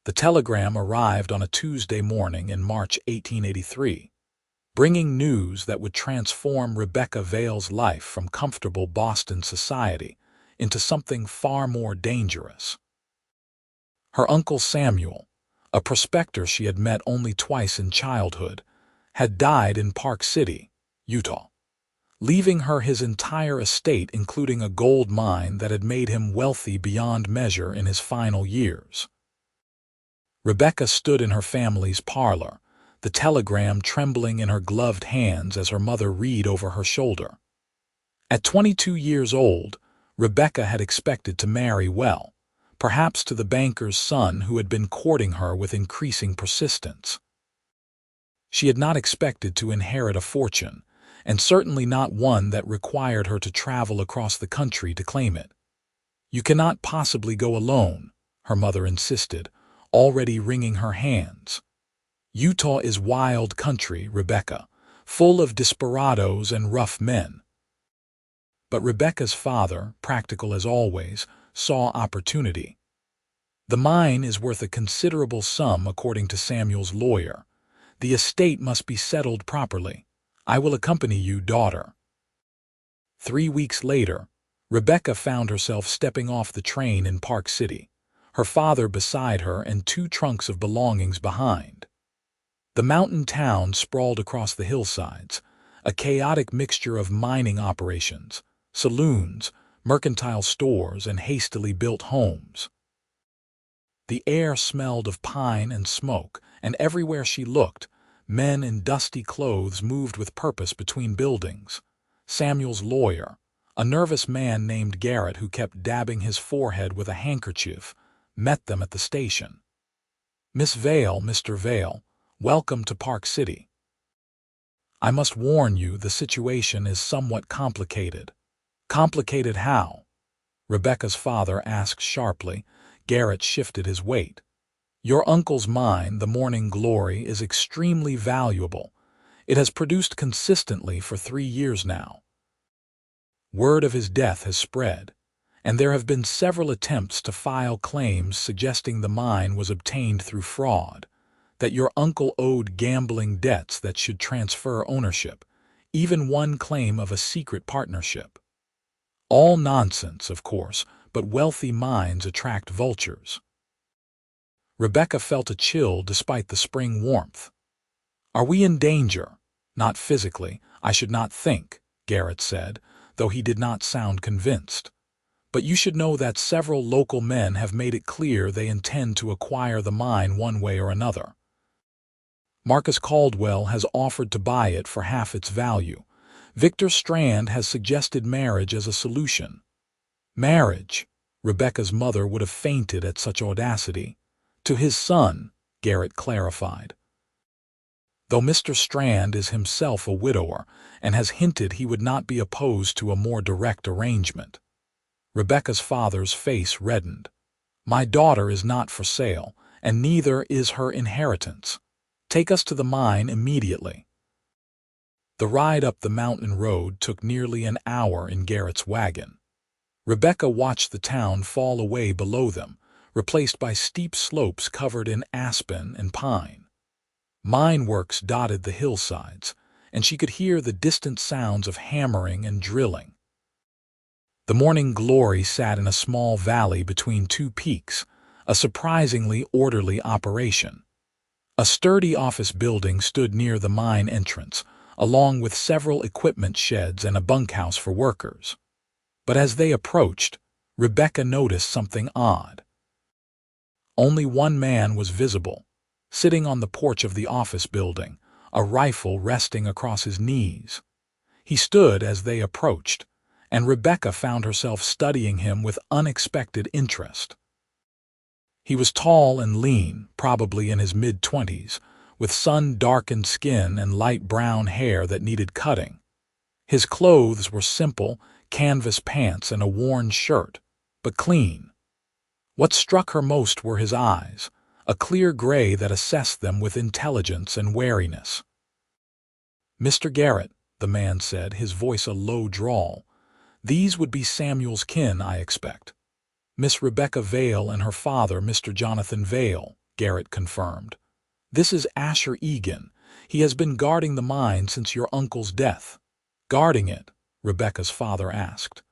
The telegram arrived on a Tuesday morning in March 1883, bringing news that would transform Rebecca Vale's life from comfortable Boston society into something far more dangerous. Her uncle Samuel, a prospector she had met only twice in childhood, had died in Park City, Utah, leaving her his entire estate, including a gold mine that had made him wealthy beyond measure in his final years. Rebecca stood in her family's parlor, the telegram trembling in her gloved hands as her mother read over her shoulder. At 22 years old, Rebecca had expected to marry well, perhaps to the banker's son who had been courting her with increasing persistence. She had not expected to inherit a fortune, and certainly not one that required her to travel across the country to claim it. "You cannot possibly go alone," her mother insisted, already wringing her hands. "Utah is wild country, Rebecca, full of desperados and rough men." But Rebecca's father, practical as always, saw opportunity. "The mine is worth a considerable sum according to Samuel's lawyer. The estate must be settled properly. I will accompany you, daughter." 3 weeks later, Rebecca found herself stepping off the train in Park City, her father beside her and 2 trunks of belongings behind. The mountain town sprawled across the hillsides, a chaotic mixture of mining operations, saloons, mercantile stores, and hastily built homes. The air smelled of pine and smoke, and everywhere she looked, men in dusty clothes moved with purpose between buildings. Samuel's lawyer, a nervous man named Garrett who kept dabbing his forehead with a handkerchief, met them at the station. "Miss Vale, Mr. Vale, welcome to Park City. I must warn you the situation is somewhat complicated." "Complicated how?" Rebecca's father asked sharply. Garrett shifted his weight. "Your uncle's mine, the Morning Glory, is extremely valuable. It has produced consistently for 3 years now. Word of his death has spread, and there have been several attempts to file claims suggesting the mine was obtained through fraud, that your uncle owed gambling debts that should transfer ownership, even one claim of a secret partnership. All nonsense, of course, but wealthy mines attract vultures." Rebecca felt a chill despite the spring warmth. "Are we in danger?" "Not physically, I should not think," Garrett said, though he did not sound convinced. "But you should know that several local men have made it clear they intend to acquire the mine one way or another. Marcus Caldwell has offered to buy it for half its value. Victor Strand has suggested marriage as a solution." "Marriage?" Rebecca's mother would have fainted at such audacity. "To his son," Garrett clarified. "Though Mr. Strand is himself a widower and has hinted he would not be opposed to a more direct arrangement." Rebecca's father's face reddened. "My daughter is not for sale, and neither is her inheritance. Take us to the mine immediately." The ride up the mountain road took nearly an hour in Garrett's wagon. Rebecca watched the town fall away below them, replaced by steep slopes covered in aspen and pine. Mine works dotted the hillsides, and she could hear the distant sounds of hammering and drilling. The Morning Glory sat in a small valley between 2 peaks, a surprisingly orderly operation. A sturdy office building stood near the mine entrance, along with several equipment sheds and a bunkhouse for workers. But as they approached, Rebecca noticed something odd. Only one man was visible, sitting on the porch of the office building, a rifle resting across his knees. He stood as they approached, and Rebecca found herself studying him with unexpected interest. He was tall and lean, probably in his mid-20s, with sun-darkened skin and light brown hair that needed cutting. His clothes were simple, canvas pants and a worn shirt, but clean. What struck her most were his eyes, a clear gray that assessed them with intelligence and wariness. "Mr. Garrett," the man said, his voice a low drawl, "these would be Samuel's kin, I expect. Miss Rebecca Vale and her father, Mr. Jonathan Vale," Garrett confirmed. "This is Asher Egan. He has been guarding the mine since your uncle's death." "Guarding it?" Rebecca's father asked.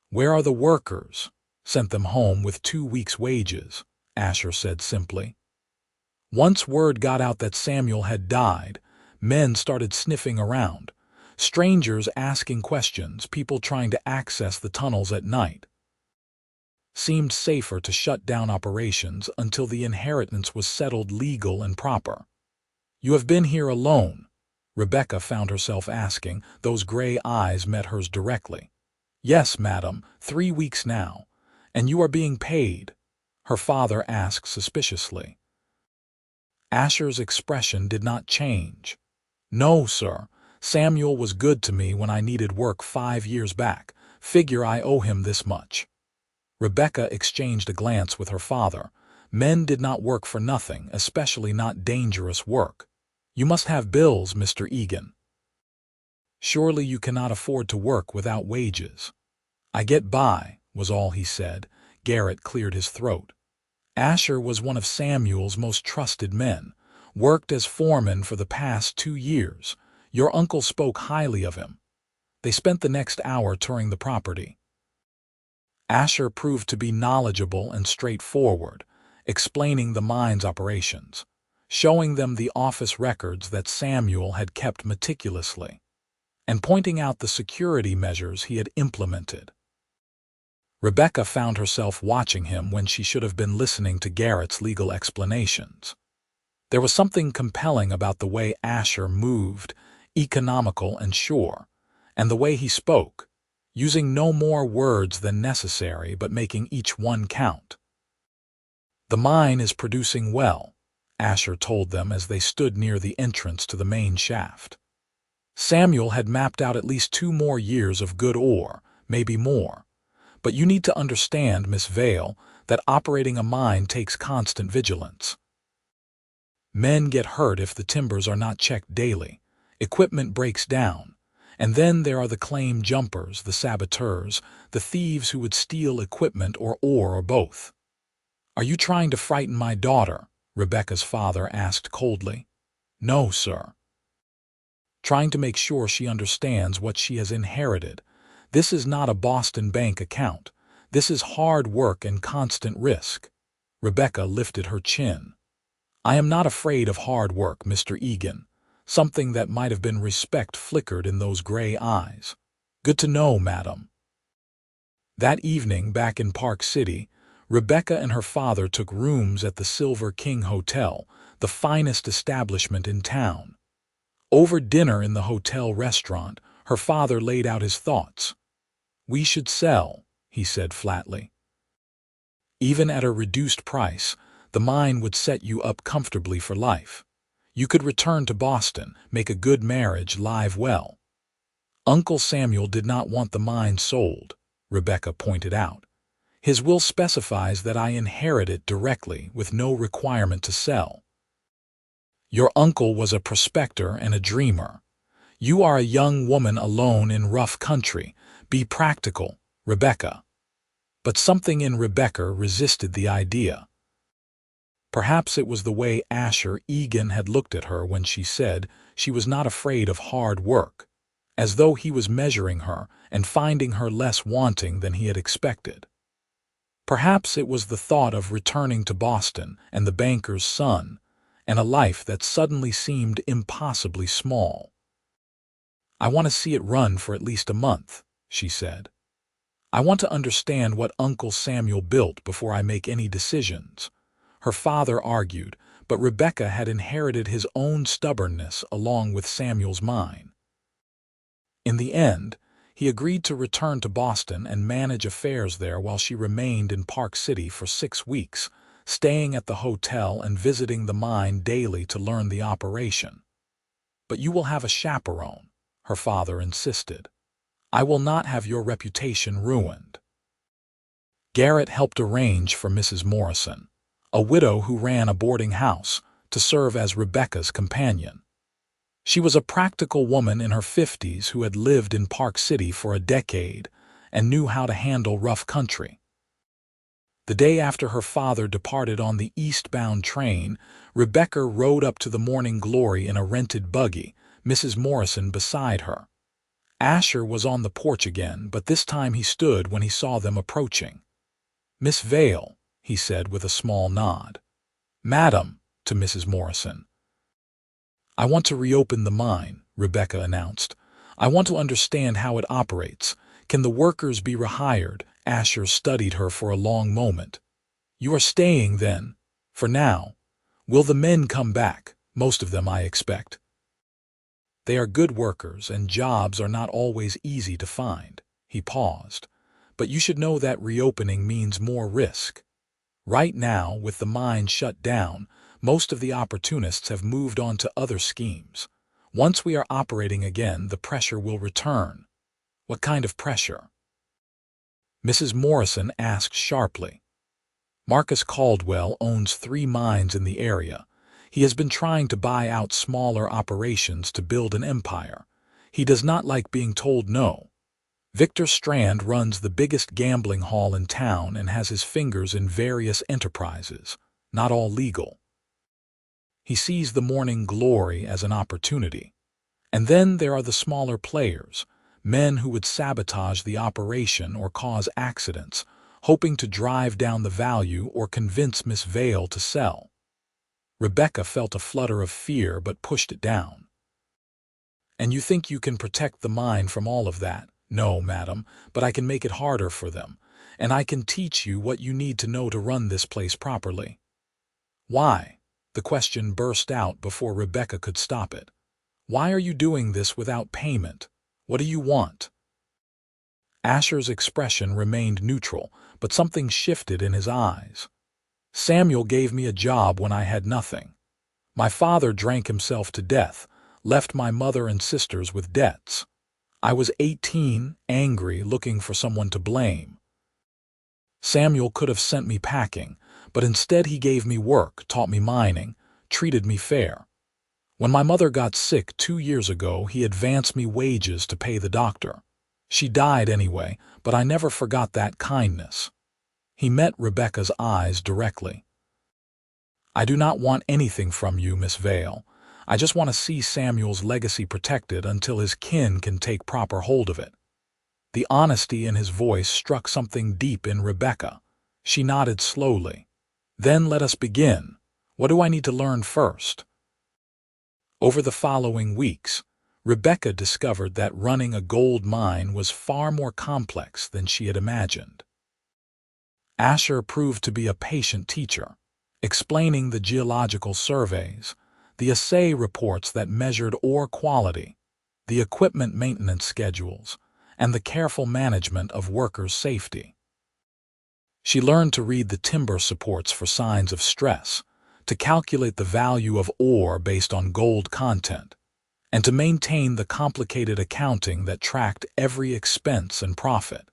"Where are the workers?" "Sent them home with 2 weeks' wages," Asher said simply. Once word got out that Samuel had died, men started sniffing around. Strangers asking questions, people trying to access the tunnels at night. Seemed safer to shut down operations until the inheritance was settled legal and proper. "You have been here alone?" Rebecca found herself asking. Those gray eyes met hers directly. "Yes, madam, 3 weeks now. And you are being paid?" her father asked suspiciously. Asher's expression did not change. "No, sir. Samuel was good to me when I needed work 5 years back. Figure I owe him this much." Rebecca exchanged a glance with her father. Men did not work for nothing, especially not dangerous work. "You must have bills, Mr. Egan. Surely you cannot afford to work without wages." "I get by," was all he said. Garrett cleared his throat. Asher was one of Samuel's most trusted men, worked as foreman for the past 2 years. Your uncle spoke highly of him. They spent the next hour touring the property. Asher proved to be knowledgeable and straightforward, explaining the mine's operations, showing them the office records that Samuel had kept meticulously, and pointing out the security measures he had implemented. Rebecca found herself watching him when she should have been listening to Garrett's legal explanations. There was something compelling about the way Asher moved, economical and sure, and the way he spoke, using no more words than necessary but making each one count. "The mine is producing well," Asher told them as they stood near the entrance to the main shaft. "Samuel had mapped out at least 2 more years of good ore, maybe more. But you need to understand, Miss Vale, that operating a mine takes constant vigilance. Men get hurt if the timbers are not checked daily. Equipment breaks down. And then there are the claim jumpers, the saboteurs, the thieves who would steal equipment or ore or both." "Are you trying to frighten my daughter?" Rebecca's father asked coldly. "No, sir. Trying to make sure she understands what she has inherited. This is not a Boston bank account. This is hard work and constant risk." Rebecca lifted her chin. "I am not afraid of hard work, Mr. Egan." Something that might have been respect flickered in those gray eyes. "Good to know, madam." That evening, back in Park City, Rebecca and her father took rooms at the Silver King Hotel, the finest establishment in town. Over dinner in the hotel restaurant, her father laid out his thoughts. "We should sell," he said flatly. "Even at a reduced price, the mine would set you up comfortably for life. You could return to Boston, make a good marriage, live well." "Uncle Samuel did not want the mine sold," Rebecca pointed out. "His will specifies that I inherit it directly with no requirement to sell." "Your uncle was a prospector and a dreamer. You are a young woman alone in rough country. Be practical, Rebecca." But something in Rebecca resisted the idea. Perhaps it was the way Asher Egan had looked at her when she said she was not afraid of hard work, as though he was measuring her and finding her less wanting than he had expected. Perhaps it was the thought of returning to Boston and the banker's son, and a life that suddenly seemed impossibly small. "I want to see it run for at least a month," she said. "I want to understand what Uncle Samuel built before I make any decisions." Her father argued, but Rebecca had inherited his own stubbornness along with Samuel's mine. In the end, he agreed to return to Boston and manage affairs there while she remained in Park City for 6 weeks, staying at the hotel and visiting the mine daily to learn the operation. "But you will have a chaperone," her father insisted. "I will not have your reputation ruined." Garrett helped arrange for Mrs. Morrison, a widow who ran a boarding house, to serve as Rebecca's companion. She was a practical woman in her 50s who had lived in Park City for a decade and knew how to handle rough country. The day after her father departed on the eastbound train, Rebecca rode up to the Morning Glory in a rented buggy, Mrs. Morrison beside her. Asher was on the porch again, but this time he stood when he saw them approaching. "Miss Vale," he said with a small nod. "Madam," to Mrs. Morrison. "I want to reopen the mine," Rebecca announced. "I want to understand how it operates. Can the workers be rehired?" Asher studied her for a long moment. "You are staying, then? For now? Will the men come back? Most of them, I expect." "They are good workers, and jobs are not always easy to find." He paused. "But you should know that reopening means more risk. Right now, with the mine shut down, most of the opportunists have moved on to other schemes. Once we are operating again, the pressure will return." "What kind of pressure?" Mrs. Morrison asked sharply. "Marcus Caldwell owns 3 mines in the area. He has been trying to buy out smaller operations to build an empire. He does not like being told no. Victor Strand runs the biggest gambling hall in town and has his fingers in various enterprises, not all legal. He sees the Morning Glory as an opportunity. And then there are the smaller players, men who would sabotage the operation or cause accidents, hoping to drive down the value or convince Miss Vale to sell." Rebecca felt a flutter of fear but pushed it down. "And you think you can protect the mine from all of that?" "No, madam, but I can make it harder for them, and I can teach you what you need to know to run this place properly." "Why?" The question burst out before Rebecca could stop it. "Why are you doing this without payment? What do you want?" Asher's expression remained neutral, but something shifted in his eyes. "Samuel gave me a job when I had nothing. My father drank himself to death, left my mother and sisters with debts. I was 18, angry, looking for someone to blame. Samuel could have sent me packing, but instead he gave me work, taught me mining, treated me fair. When my mother got sick 2 years ago, he advanced me wages to pay the doctor. She died anyway, but I never forgot that kindness." He met Rebecca's eyes directly. "I do not want anything from you, Miss Vale. I just want to see Samuel's legacy protected until his kin can take proper hold of it." The honesty in his voice struck something deep in Rebecca. She nodded slowly. "Then let us begin. What do I need to learn first?" Over the following weeks, Rebecca discovered that running a gold mine was far more complex than she had imagined. Asher proved to be a patient teacher, explaining the geological surveys, the assay reports that measured ore quality, the equipment maintenance schedules, and the careful management of workers' safety. She learned to read the timber supports for signs of stress, to calculate the value of ore based on gold content, and to maintain the complicated accounting that tracked every expense and profit.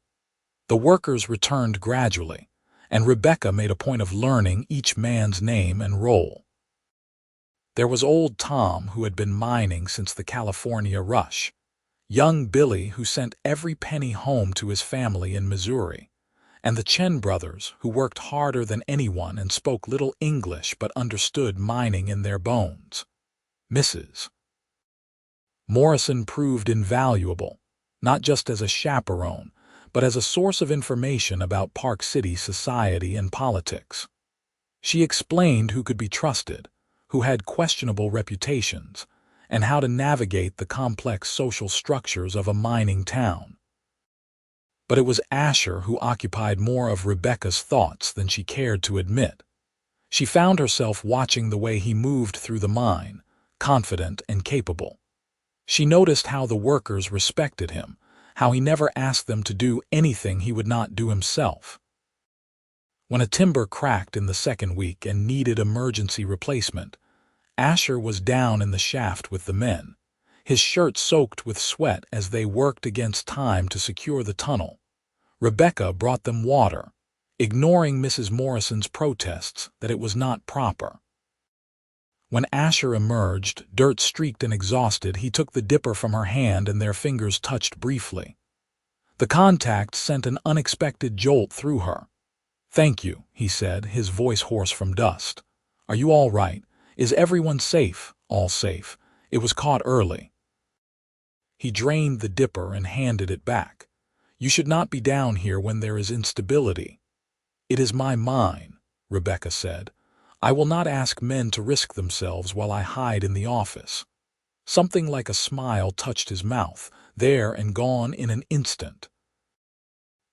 The workers returned gradually, and Rebecca made a point of learning each man's name and role. There was old Tom, who had been mining since the California rush, young Billy, who sent every penny home to his family in Missouri, and the Chen brothers, who worked harder than anyone and spoke little English but understood mining in their bones. Mrs. Morrison proved invaluable, not just as a chaperone, but as a source of information about Park City society and politics. She explained who could be trusted, who had questionable reputations, and how to navigate the complex social structures of a mining town. But it was Asher who occupied more of Rebecca's thoughts than she cared to admit. She found herself watching the way he moved through the mine, confident and capable. She noticed how the workers respected him, how he never asked them to do anything he would not do himself. When a timber cracked in the second week and needed emergency replacement, Asher was down in the shaft with the men, his shirt soaked with sweat as they worked against time to secure the tunnel. Rebecca brought them water, ignoring Mrs. Morrison's protests that it was not proper. When Asher emerged, dirt-streaked and exhausted, he took the dipper from her hand and their fingers touched briefly. The contact sent an unexpected jolt through her. "Thank you," he said, his voice hoarse from dust. "Are you all right? Is everyone safe?" "All safe. It was caught early." He drained the dipper and handed it back. "You should not be down here when there is instability." "It is my mine," Rebecca said. "I will not ask men to risk themselves while I hide in the office." Something like a smile touched his mouth, there and gone in an instant.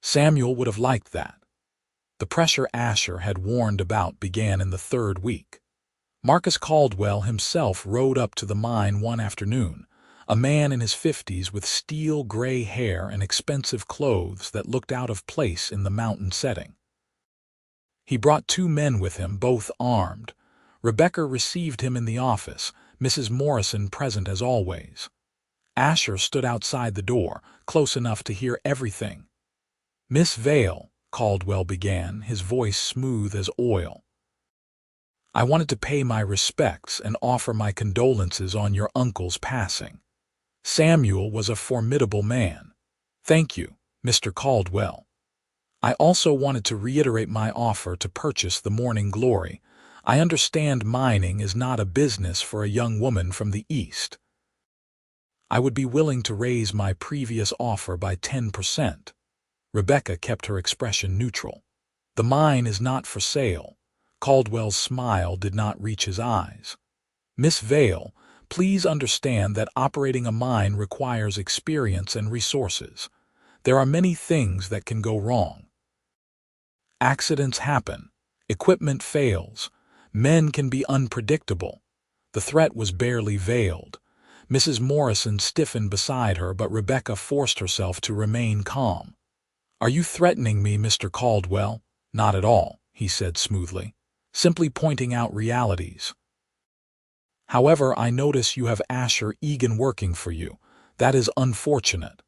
Samuel would have liked that. The pressure Asher had warned about began in the third week. Marcus Caldwell himself rode up to the mine one afternoon, a man in his 50s with steel gray hair and expensive clothes that looked out of place in the mountain setting. He brought 2 men with him, both armed. Rebecca received him in the office, Mrs. Morrison present as always. Asher stood outside the door, close enough to hear everything. "Miss Vale," Caldwell began, his voice smooth as oil, "I wanted to pay my respects and offer my condolences on your uncle's passing. Samuel was a formidable man." "Thank you, Mr. Caldwell. I also wanted to reiterate my offer to purchase the Morning Glory. I understand mining is not a business for a young woman from the East. I would be willing to raise my previous offer by 10%. Rebecca kept her expression neutral. "The mine is not for sale." Caldwell's smile did not reach his eyes. "Miss Vale, please understand that operating a mine requires experience and resources. There are many things that can go wrong. Accidents happen. Equipment fails. Men can be unpredictable." The threat was barely veiled. Mrs. Morrison stiffened beside her, but Rebecca forced herself to remain calm. "Are you threatening me, Mr. Caldwell?" "Not at all," he said smoothly. "Simply pointing out realities. However, I notice you have Asher Egan working for you. That is unfortunate."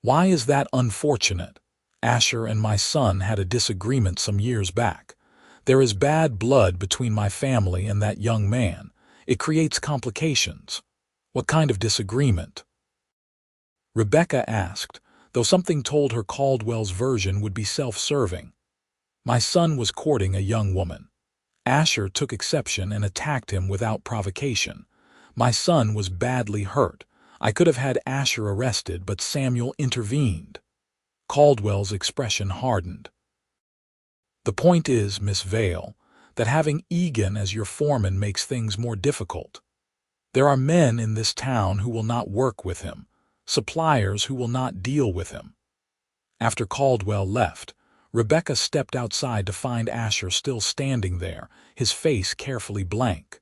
"Why is that unfortunate?" "Asher and my son had a disagreement some years back. There is bad blood between my family and that young man. It creates complications." "What kind of disagreement?" Rebecca asked, though something told her Caldwell's version would be self-serving. "My son was courting a young woman. Asher took exception and attacked him without provocation. My son was badly hurt. I could have had Asher arrested, but Samuel intervened." Caldwell's expression hardened. "The point is, Miss Vale, that having Egan as your foreman makes things more difficult. There are men in this town who will not work with him, suppliers who will not deal with him." After Caldwell left, Rebecca stepped outside to find Asher still standing there, his face carefully blank.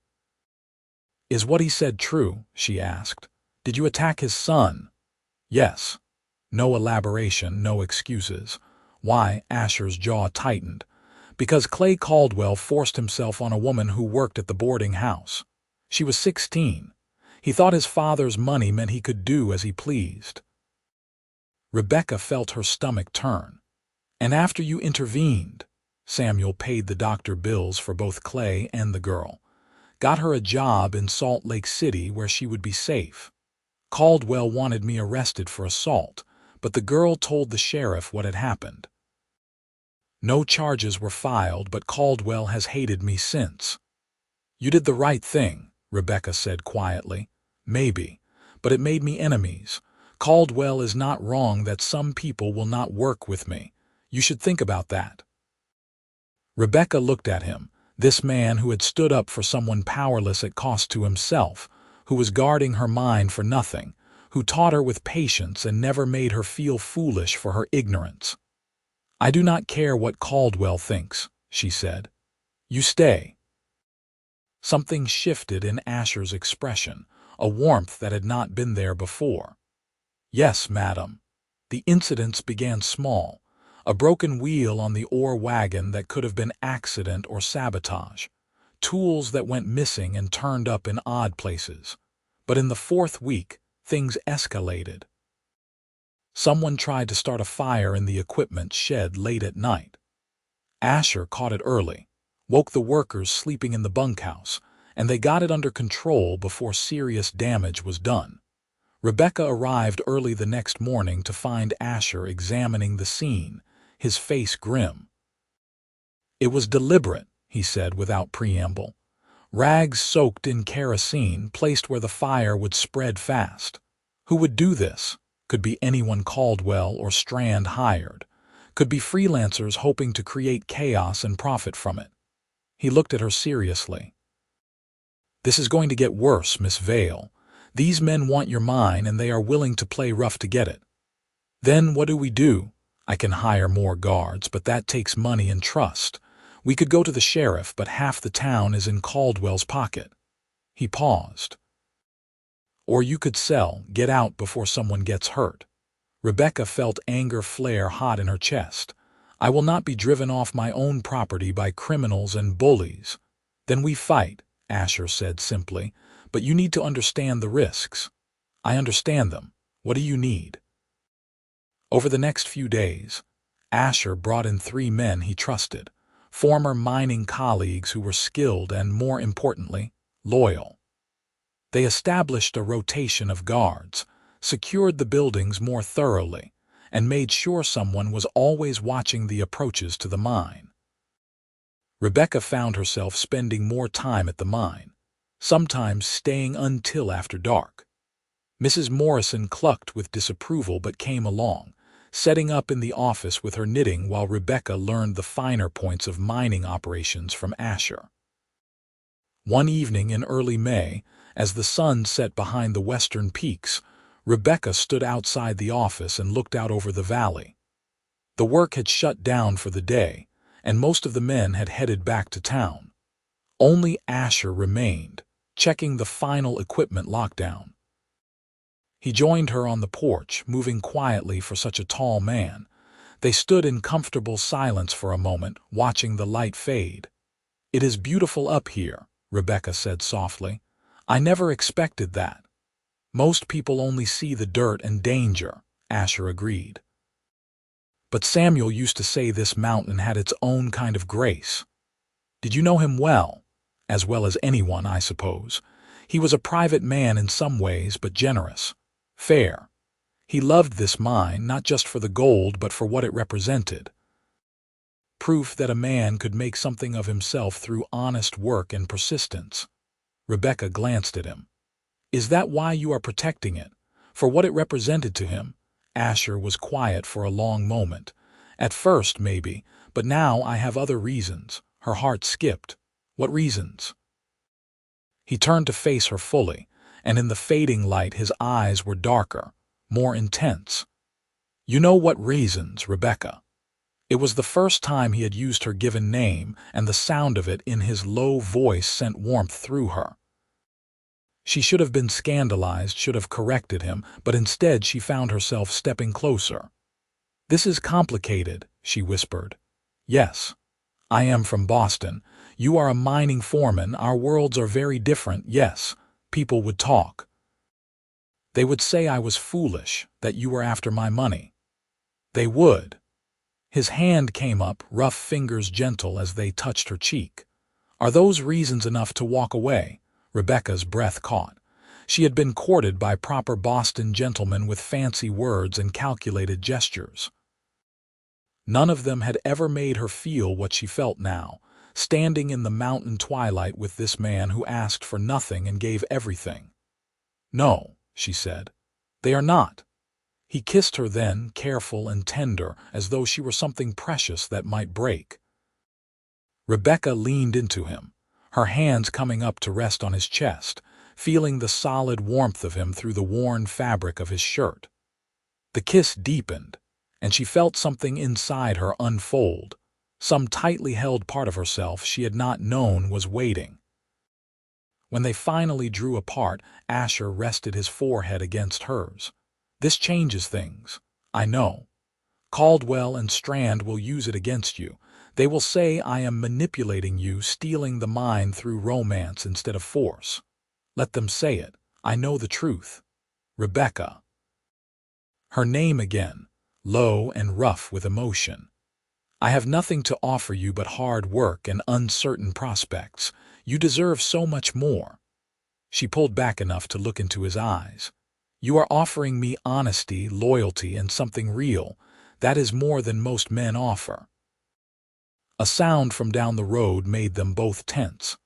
"Is what he said true?" she asked. "Did you attack his son?" "Yes." No elaboration, no excuses. Why? Asher's jaw tightened. "Because Clay Caldwell forced himself on a woman who worked at the boarding house. She was 16. He thought his father's money meant he could do as he pleased." Rebecca felt her stomach turn. "And after you intervened?" "Samuel paid the doctor bills for both Clay and the girl. Got her a job in Salt Lake City where she would be safe. Caldwell wanted me arrested for assault, but the girl told the sheriff what had happened. No charges were filed, but Caldwell has hated me since." "You did the right thing," Rebecca said quietly. "Maybe, but it made me enemies. Caldwell is not wrong that some people will not work with me. You should think about that." Rebecca looked at him, this man who had stood up for someone powerless at cost to himself, who was guarding her mind for nothing, who taught her with patience and never made her feel foolish for her ignorance. "I do not care what Caldwell thinks," she said. "You stay." Something shifted in Asher's expression, a warmth that had not been there before. "Yes, madam." The incidents began small. A broken wheel on the ore wagon that could have been accident or sabotage. Tools that went missing and turned up in odd places. But in the 4th week, things escalated. Someone tried to start a fire in the equipment shed late at night. Asher caught it early, woke the workers sleeping in the bunkhouse, and they got it under control before serious damage was done. Rebecca arrived early the next morning to find Asher examining the scene, his face grim. It was deliberate, he said without preamble. Rags soaked in kerosene, placed where the fire would spread fast. Who would do this? Could be anyone Caldwell or Strand hired. Could be freelancers hoping to create chaos and profit from it. He looked at her seriously. This is going to get worse, Miss Vale. These men want your mine and they are willing to play rough to get it. Then what do? I can hire more guards, but that takes money and trust. We could go to the sheriff, but half the town is in Caldwell's pocket. He paused. Or you could sell, get out before someone gets hurt. Rebecca felt anger flare hot in her chest. I will not be driven off my own property by criminals and bullies. Then we fight, Asher said simply, but you need to understand the risks. I understand them. What do you need? Over the next few days, Asher brought in 3 men he trusted, former mining colleagues who were skilled and, more importantly, loyal. They established a rotation of guards, secured the buildings more thoroughly, and made sure someone was always watching the approaches to the mine. Rebecca found herself spending more time at the mine, sometimes staying until after dark. Mrs. Morrison clucked with disapproval but came along, setting up in the office with her knitting while Rebecca learned the finer points of mining operations from Asher. One evening in early May, as the sun set behind the western peaks, Rebecca stood outside the office and looked out over the valley. The work had shut down for the day, and most of the men had headed back to town. Only Asher remained, checking the final equipment lockdown. He joined her on the porch, moving quietly for such a tall man. They stood in comfortable silence for a moment, watching the light fade. "It is beautiful up here," Rebecca said softly. "I never expected that." "Most people only see the dirt and danger," Asher agreed. "But Samuel used to say this mountain had its own kind of grace." "Did you know him well?" "As well as anyone, I suppose. He was a private man in some ways, but generous. Fair. He loved this mine, not just for the gold, but for what it represented. Proof that a man could make something of himself through honest work and persistence." Rebecca glanced at him. "Is that why you are protecting it? For what it represented to him?" Asher was quiet for a long moment. "At first, maybe, but now I have other reasons." Her heart skipped. "What reasons?" He turned to face her fully, and in the fading light his eyes were darker, more intense. "You know what reasons, Rebecca." It was the first time he had used her given name, and the sound of it in his low voice sent warmth through her. She should have been scandalized, should have corrected him, but instead she found herself stepping closer. "This is complicated," she whispered. "Yes. I am from Boston. You are a mining foreman. Our worlds are very different. Yes, people would talk. They would say I was foolish, that you were after my money. They would." His hand came up, rough fingers gentle as they touched her cheek. "Are those reasons enough to walk away?" Rebecca's breath caught. She had been courted by proper Boston gentlemen with fancy words and calculated gestures. None of them had ever made her feel what she felt now, standing in the mountain twilight with this man who asked for nothing and gave everything. "No," she said. "They are not." He kissed her then, careful and tender, as though she were something precious that might break. Rebecca leaned into him, her hands coming up to rest on his chest, feeling the solid warmth of him through the worn fabric of his shirt. The kiss deepened, and she felt something inside her unfold, some tightly held part of herself she had not known was waiting. When they finally drew apart, Asher rested his forehead against hers. "This changes things. I know. Caldwell and Strand will use it against you. They will say I am manipulating you, stealing the mine through romance instead of force. Let them say it. I know the truth. Rebecca." Her name again, low and rough with emotion. "I have nothing to offer you but hard work and uncertain prospects. You deserve so much more." She pulled back enough to look into his eyes. "You are offering me honesty, loyalty, and something real. That is more than most men offer." A sound from down the road made them both tense.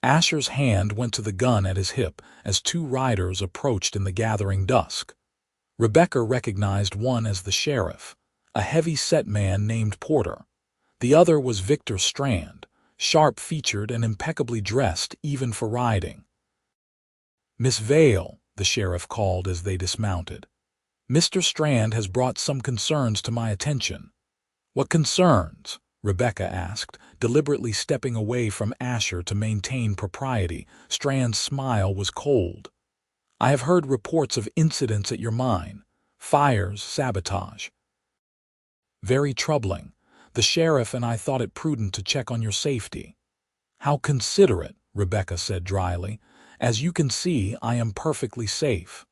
Asher's hand went to the gun at his hip as two riders approached in the gathering dusk. Rebecca recognized one as the sheriff, a heavy-set man named Porter. The other was Victor Strand, sharp-featured and impeccably dressed even for riding. "Miss Vale," the sheriff called as they dismounted. "Mr. Strand has brought some concerns to my attention." "What concerns?" Rebecca asked, deliberately stepping away from Asher to maintain propriety. Strand's smile was cold. "I have heard reports of incidents at your mine. Fires, sabotage." "Very troubling. The sheriff and I thought it prudent to check on your safety." "How considerate," Rebecca said dryly. "As you can see, I am perfectly safe."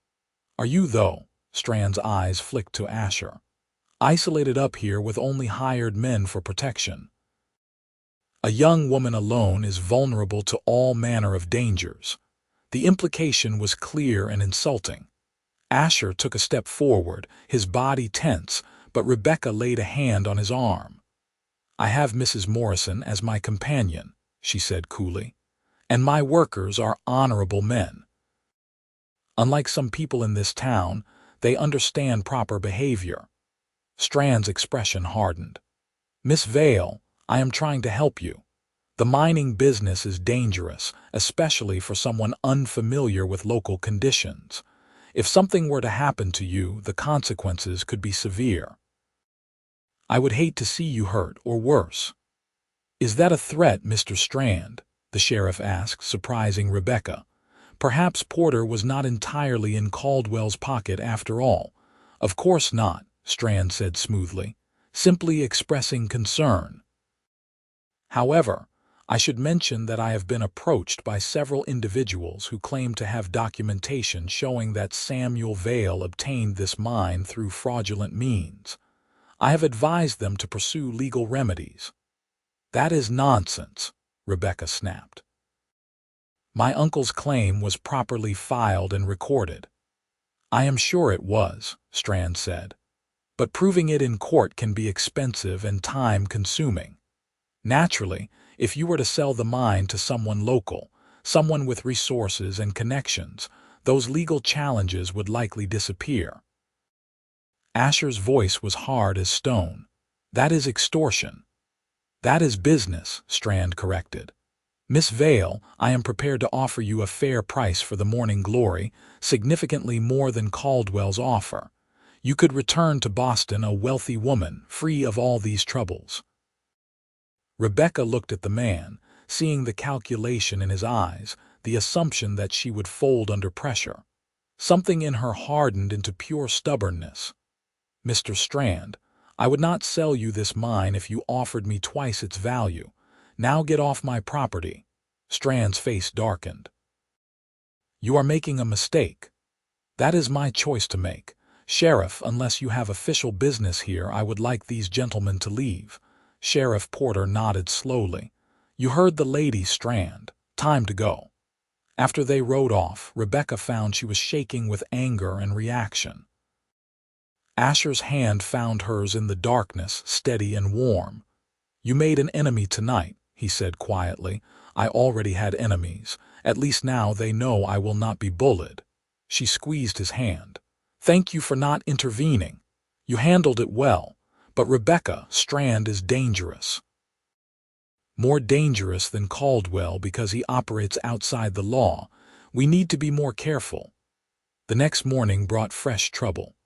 "Are you, though?" Strand's eyes flicked to Asher. "Isolated up here with only hired men for protection." "A young woman alone is vulnerable to all manner of dangers." The implication was clear and insulting. Asher took a step forward, his body tense, but Rebecca laid a hand on his arm. "I have Mrs. Morrison as my companion," she said coolly, "and my workers are honorable men. Unlike some people in this town, they understand proper behavior." Strand's expression hardened. "Miss Vale, I am trying to help you. The mining business is dangerous, especially for someone unfamiliar with local conditions. If something were to happen to you, the consequences could be severe. I would hate to see you hurt or worse." "Is that a threat, Mr. Strand?" the sheriff asked, surprising Rebecca. Perhaps Porter was not entirely in Caldwell's pocket after all. "Of course not," Strand said smoothly, "simply expressing concern. However, I should mention that I have been approached by several individuals who claim to have documentation showing that Samuel Vale obtained this mine through fraudulent means. I have advised them to pursue legal remedies." "That is nonsense," Rebecca snapped. "My uncle's claim was properly filed and recorded." "I am sure it was," Strand said. "But proving it in court can be expensive and time-consuming. Naturally, if you were to sell the mine to someone local, someone with resources and connections, those legal challenges would likely disappear." Asher's voice was hard as stone. "That is extortion." "That is business," Strand corrected. "Miss Vale, I am prepared to offer you a fair price for the morning glory, significantly more than Caldwell's offer. You could return to Boston a wealthy woman, free of all these troubles." Rebecca looked at the man, seeing the calculation in his eyes, the assumption that she would fold under pressure. Something in her hardened into pure stubbornness. "Mr. Strand, I would not sell you this mine if you offered me twice its value. Now get off my property." Strand's face darkened. "You are making a mistake." "That is my choice to make. Sheriff, unless you have official business here, I would like these gentlemen to leave." Sheriff Porter nodded slowly. "You heard the lady, Strand. Time to go." After they rode off, Rebecca found she was shaking with anger and reaction. Asher's hand found hers in the darkness, steady and warm. "You made an enemy tonight," he said quietly. "I already had enemies. At least now they know I will not be bullied." She squeezed his hand. "Thank you for not intervening. You handled it well. But Rebecca, Strand is dangerous. More dangerous than Caldwell because he operates outside the law. We need to be more careful." The next morning brought fresh trouble.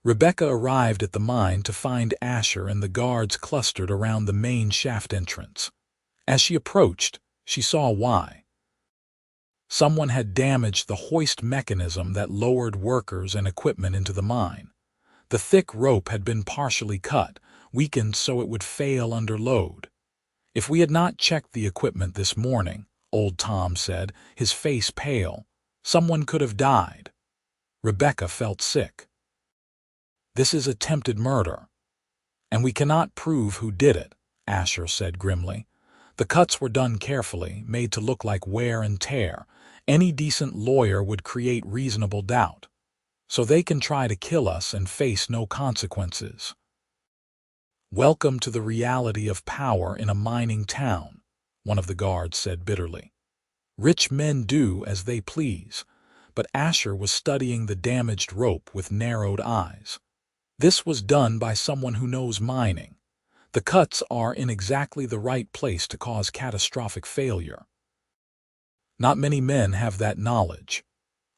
Rebecca arrived at the mine to find Asher and the guards clustered around the main shaft entrance. As she approached, she saw why. Someone had damaged the hoist mechanism that lowered workers and equipment into the mine. The thick rope had been partially cut, weakened so it would fail under load. "If we had not checked the equipment this morning," old Tom said, his face pale, "someone could have died." Rebecca felt sick. "This is attempted murder." "And we cannot prove who did it," Asher said grimly. "The cuts were done carefully, made to look like wear and tear. Any decent lawyer would create reasonable doubt. So they can try to kill us and face no consequences." "Welcome to the reality of power in a mining town," one of the guards said bitterly. "Rich men do as they please." But Asher was studying the damaged rope with narrowed eyes. This was done by someone who knows mining. The cuts are in exactly the right place to cause catastrophic failure. Not many men have that knowledge.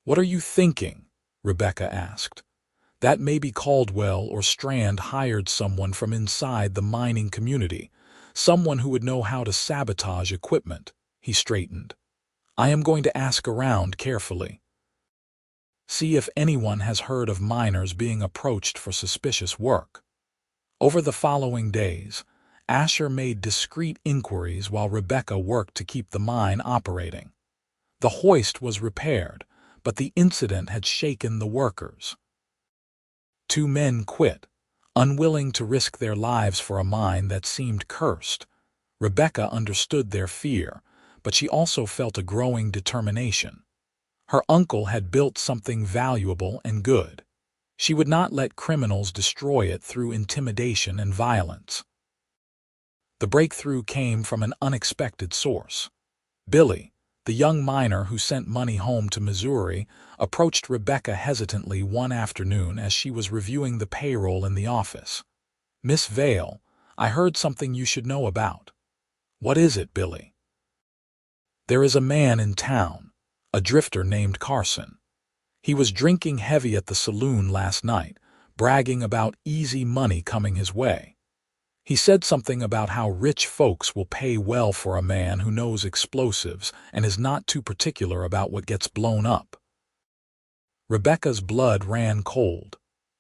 "What are you thinking?" Rebecca asked. "That maybe Caldwell or Strand hired someone from inside the mining community, someone who would know how to sabotage equipment." He straightened. "I am going to ask around carefully. See if anyone has heard of miners being approached for suspicious work." Over the following days, Asher made discreet inquiries while Rebecca worked to keep the mine operating. The hoist was repaired, but the incident had shaken the workers. 2 men quit, unwilling to risk their lives for a mine that seemed cursed. Rebecca understood their fear, but she also felt a growing determination. Her uncle had built something valuable and good. She would not let criminals destroy it through intimidation and violence. The breakthrough came from an unexpected source. Billy, the young miner who sent money home to Missouri, approached Rebecca hesitantly one afternoon as she was reviewing the payroll in the office. "Miss Vale, I heard something you should know about." "What is it, Billy?" "There is a man in town, a drifter named Carson. He was drinking heavy at the saloon last night, bragging about easy money coming his way. He said something about how rich folks will pay well for a man who knows explosives and is not too particular about what gets blown up." Rebecca's blood ran cold.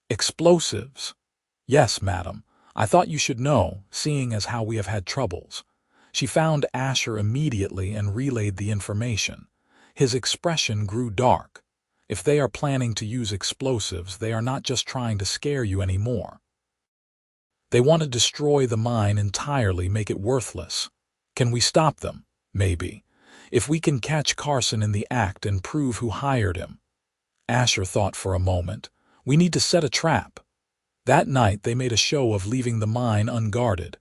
"Explosives?" "Yes, madam. I thought you should know, seeing as how we have had troubles." She found Asher immediately and relayed the information. His expression grew dark. "If they are planning to use explosives, they are not just trying to scare you anymore. They want to destroy the mine entirely, make it worthless. Can we stop them? Maybe. If we can catch Carson in the act and prove who hired him." Asher thought for a moment. "We need to set a trap." That night they made a show of leaving the mine unguarded.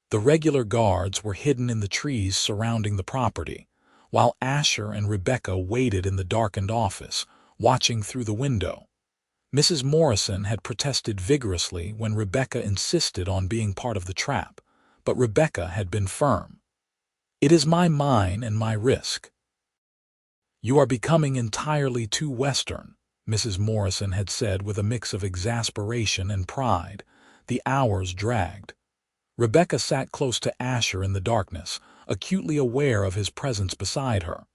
The regular guards were hidden in the trees surrounding the property, while Asher and Rebecca waited in the darkened office, watching through the window. Mrs. Morrison had protested vigorously when Rebecca insisted on being part of the trap, but Rebecca had been firm. "It is my mine and my risk." "You are becoming entirely too Western," Mrs. Morrison had said with a mix of exasperation and pride. The hours dragged. Rebecca sat close to Asher in the darkness, acutely aware of his presence beside her.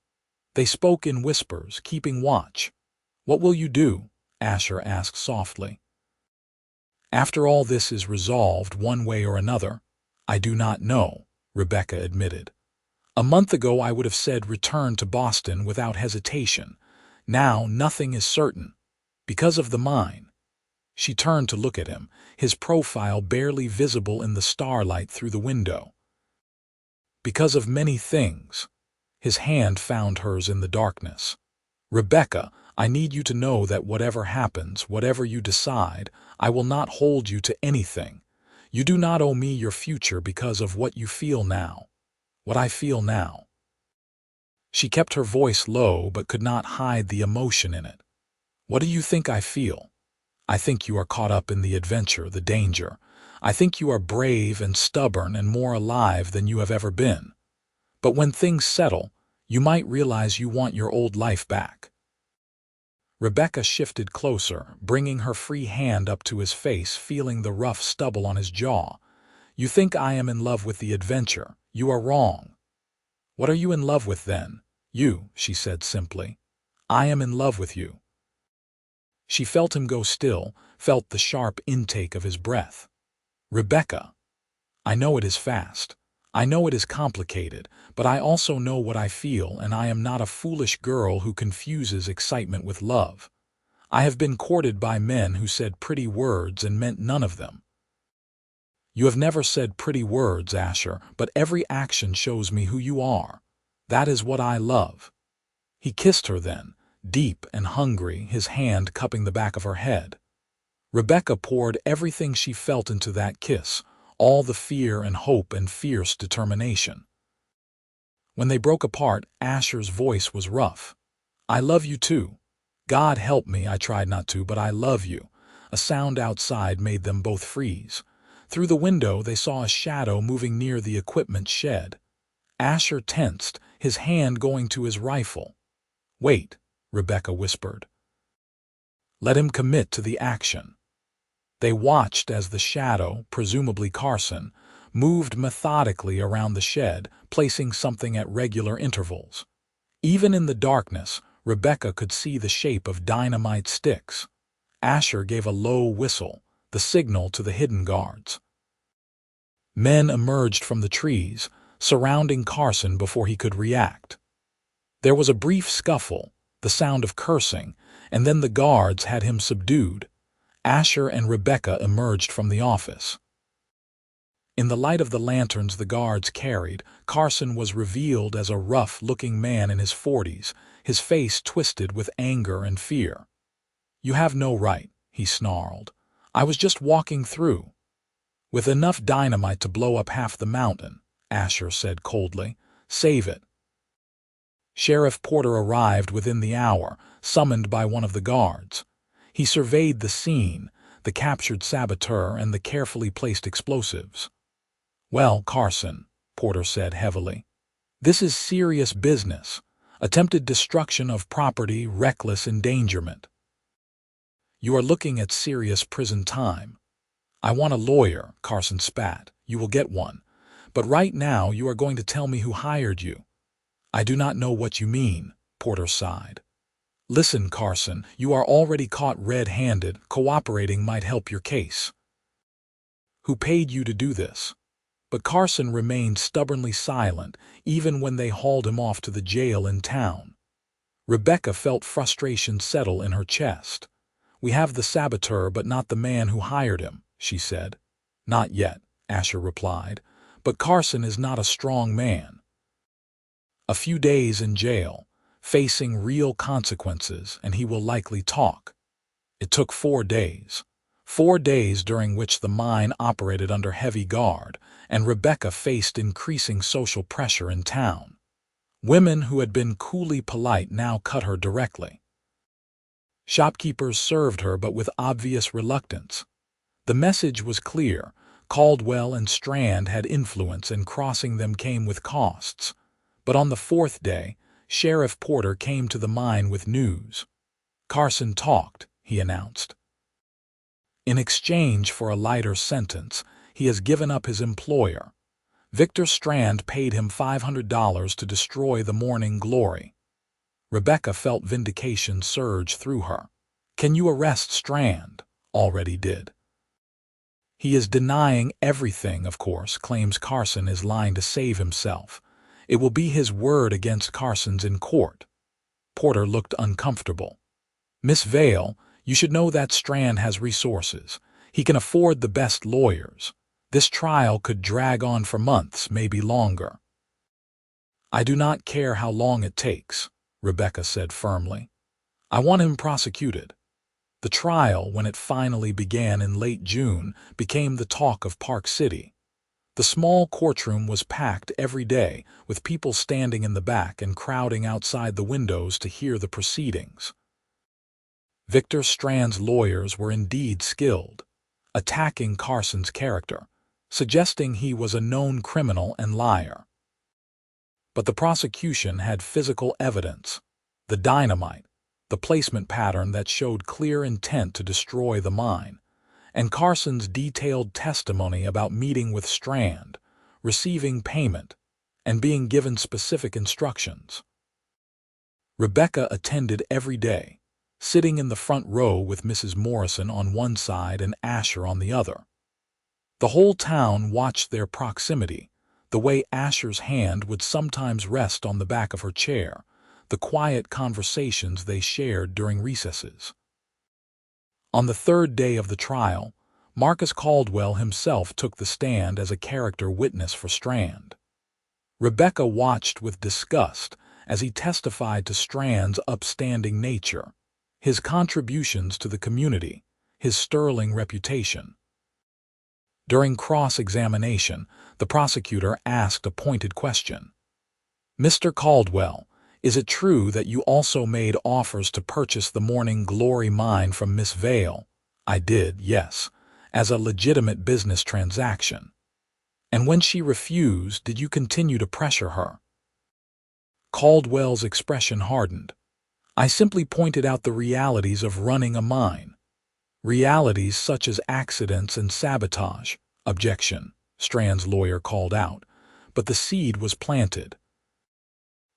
They spoke in whispers, keeping watch. "What will you do?" Asher asked softly. "After all this is resolved one way or another, I do not know," Rebecca admitted. "A month ago I would have said return to Boston without hesitation. Now nothing is certain. Because of the mine." She turned to look at him, his profile barely visible in the starlight through the window. "Because of many things." His hand found hers in the darkness. "Rebecca, I need you to know that whatever happens, whatever you decide, I will not hold you to anything. You do not owe me your future because of what you feel now. What I feel now." She kept her voice low but could not hide the emotion in it. "What do you think I feel? I think you are caught up in the adventure, the danger. I think you are brave and stubborn and more alive than you have ever been. But when things settle, you might realize you want your old life back." Rebecca shifted closer, bringing her free hand up to his face, feeling the rough stubble on his jaw. "You think I am in love with the adventure. You are wrong." "What are you in love with then?" "You," she said simply. "I am in love with you." She felt him go still, felt the sharp intake of his breath. "Rebecca, I know it is fast. I know it is complicated, but I also know what I feel, and I am not a foolish girl who confuses excitement with love. I have been courted by men who said pretty words and meant none of them. You have never said pretty words, Asher, but every action shows me who you are. That is what I love." He kissed her then, deep and hungry, his hand cupping the back of her head. Rebecca poured everything she felt into that kiss, all the fear and hope and fierce determination. When they broke apart, Asher's voice was rough. "I love you too. God help me, I tried not to, but I love you." A sound outside made them both freeze. Through the window they saw a shadow moving near the equipment shed. Asher tensed, his hand going to his rifle. "Wait," Rebecca whispered. "Let him commit to the action." They watched as the shadow, presumably Carson, moved methodically around the shed, placing something at regular intervals. Even in the darkness, Rebecca could see the shape of dynamite sticks. Asher gave a low whistle, the signal to the hidden guards. Men emerged from the trees, surrounding Carson before he could react. There was a brief scuffle, the sound of cursing, and then the guards had him subdued. Asher and Rebecca emerged from the office. In the light of the lanterns the guards carried, Carson was revealed as a rough-looking man in his 40s, his face twisted with anger and fear. "You have no right," he snarled. "I was just walking through." "With enough dynamite to blow up half the mountain," Asher said coldly. "Save it." Sheriff Porter arrived within the hour, summoned by one of the guards. He surveyed the scene, the captured saboteur and the carefully placed explosives. "Well, Carson," Porter said heavily, "this is serious business. Attempted destruction of property, reckless endangerment. You are looking at serious prison time." "I want a lawyer," Carson spat. "You will get one. But right now you are going to tell me who hired you." "I do not know what you mean," Porter sighed. "Listen, Carson, you are already caught red-handed. Cooperating might help your case." "Who paid you to do this?" But Carson remained stubbornly silent, even when they hauled him off to the jail in town. Rebecca felt frustration settle in her chest. "We have the saboteur, but not the man who hired him," she said. "Not yet," Asher replied. "But Carson is not a strong man." "A few days in jail, facing real consequences, and he will likely talk." It took 4 days. 4 days during which the mine operated under heavy guard, and Rebecca faced increasing social pressure in town. Women who had been coolly polite now cut her directly. Shopkeepers served her, but with obvious reluctance. The message was clear: Caldwell and Strand had influence, and crossing them came with costs. But on the 4th day, Sheriff Porter came to the mine with news. "Carson talked," he announced. "In exchange for a lighter sentence, he has given up his employer. Victor Strand paid him $500 to destroy the Morning Glory." Rebecca felt vindication surge through her. "Can you arrest Strand?" "Already did." "He is denying everything, of course, claims Carson is lying to save himself. It will be his word against Carson's in court." Porter looked uncomfortable. "Miss Vale, you should know that Strand has resources. He can afford the best lawyers. This trial could drag on for months, maybe longer." "I do not care how long it takes," Rebecca said firmly. "I want him prosecuted." The trial, when it finally began in late June, became the talk of Park City. The small courtroom was packed every day, with people standing in the back and crowding outside the windows to hear the proceedings. Victor Strand's lawyers were indeed skilled, attacking Carson's character, suggesting he was a known criminal and liar. But the prosecution had physical evidence: the dynamite, the placement pattern that showed clear intent to destroy the mine, and Carson's detailed testimony about meeting with Strand, receiving payment, and being given specific instructions. Rebecca attended every day, sitting in the front row with Mrs. Morrison on one side and Asher on the other. The whole town watched their proximity, the way Asher's hand would sometimes rest on the back of her chair, the quiet conversations they shared during recesses. On the 3rd day of the trial, Marcus Caldwell himself took the stand as a character witness for Strand. Rebecca watched with disgust as he testified to Strand's upstanding nature, his contributions to the community, his sterling reputation. During cross-examination, the prosecutor asked a pointed question. "Mr. Caldwell, is it true that you also made offers to purchase the Morning Glory mine from Miss Vale?" "I did, yes, as a legitimate business transaction." "And when she refused, did you continue to pressure her?" Caldwell's expression hardened. "I simply pointed out the realities of running a mine. Realities such as accidents and sabotage." "Objection," Strand's lawyer called out, but the seed was planted.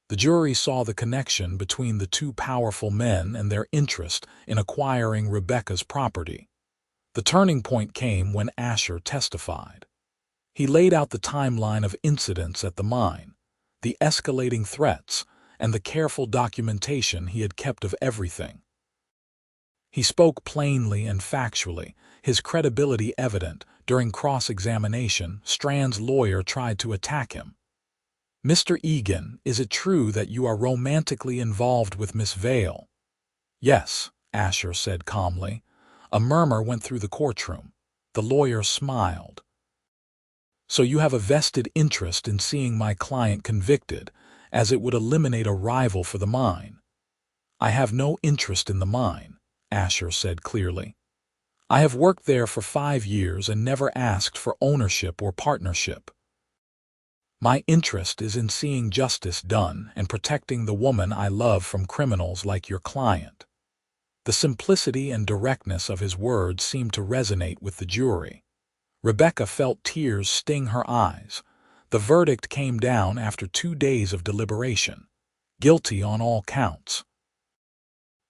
The jury saw the connection between the two powerful men and their interest in acquiring Rebecca's property. The turning point came when Asher testified. He laid out the timeline of incidents at the mine, the escalating threats, and the careful documentation he had kept of everything. He spoke plainly and factually, his credibility evident. During cross-examination, Strand's lawyer tried to attack him. "Mr. Egan, is it true that you are romantically involved with Miss Vale?" "Yes," Asher said calmly. A murmur went through the courtroom. The lawyer smiled. "So you have a vested interest in seeing my client convicted, as it would eliminate a rival for the mine." "I have no interest in the mine," Asher said clearly. "I have worked there for 5 years and never asked for ownership or partnership. My interest is in seeing justice done and protecting the woman I love from criminals like your client." The simplicity and directness of his words seemed to resonate with the jury. Rebecca felt tears sting her eyes. The verdict came down after 2 days of deliberation. Guilty on all counts.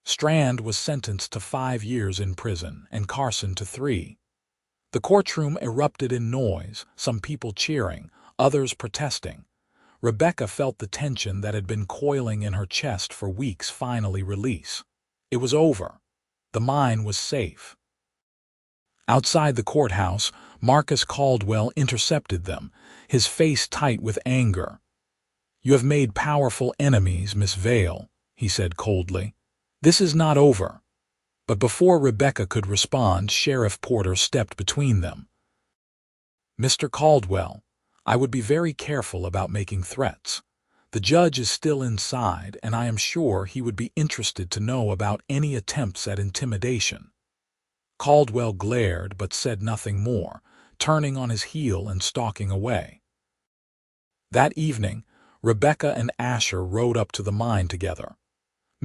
Strand was sentenced to 5 years in prison and Carson to 3. The courtroom erupted in noise, some people cheering, others protesting. Rebecca felt the tension that had been coiling in her chest for weeks finally release. It was over. The mine was safe. Outside the courthouse, Marcus Caldwell intercepted them, his face tight with anger. "You have made powerful enemies, Miss Vale," he said coldly. "This is not over." But before Rebecca could respond, Sheriff Porter stepped between them. "Mr. Caldwell, I would be very careful about making threats. The judge is still inside, and I am sure he would be interested to know about any attempts at intimidation." Caldwell glared but said nothing more, turning on his heel and stalking away. That evening, Rebecca and Asher rode up to the mine together.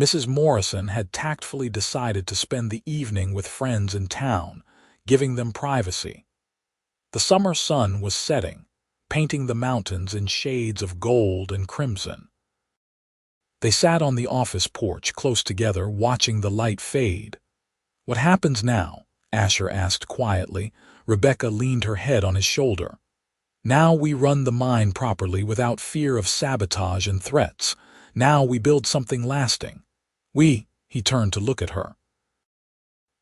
Mrs. Morrison had tactfully decided to spend the evening with friends in town, giving them privacy. The summer sun was setting, painting the mountains in shades of gold and crimson. They sat on the office porch close together, watching the light fade. "What happens now?" Asher asked quietly. Rebecca leaned her head on his shoulder. "Now we run the mine properly without fear of sabotage and threats. Now we build something lasting. He turned to look at her.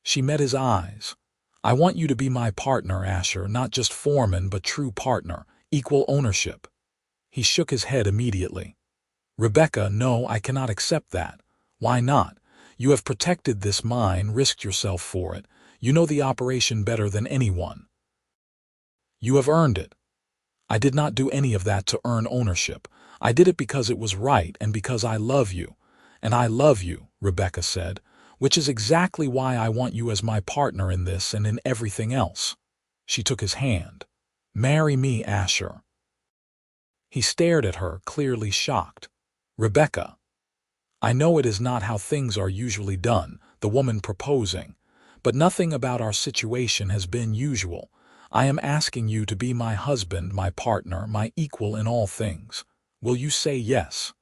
She met his eyes. "I want you to be my partner, Asher, not just foreman but true partner, equal ownership." He shook his head immediately. "Rebecca, no, I cannot accept that." "Why not? You have protected this mine, risked yourself for it. You know the operation better than anyone. You have earned it." "I did not do any of that to earn ownership. I did it because it was right and because I love you." "And I love you," Rebecca said, "which is exactly why I want you as my partner in this and in everything else." She took his hand. "Marry me, Asher." He stared at her, clearly shocked. "Rebecca, I know it is not how things are usually done," the woman proposing, "but nothing about our situation has been usual. I am asking you to be my husband, my partner, my equal in all things. Will you say yes?"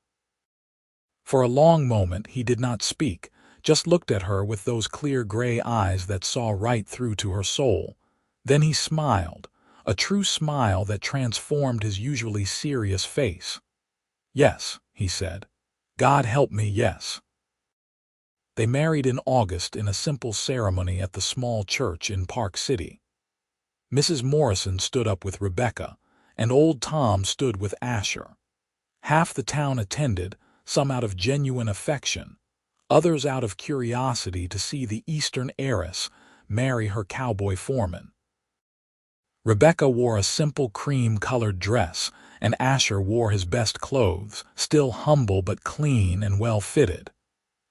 For a long moment he did not speak, just looked at her with those clear gray eyes that saw right through to her soul. Then he smiled, a true smile that transformed his usually serious face. "Yes," he said. "God help me, yes." They married in August in a simple ceremony at the small church in Park City. Mrs. Morrison stood up with Rebecca, and old Tom stood with Asher. Half the town attended, some out of genuine affection, others out of curiosity to see the Eastern heiress marry her cowboy foreman. Rebecca wore a simple cream-colored dress, and Asher wore his best clothes, still humble but clean and well-fitted.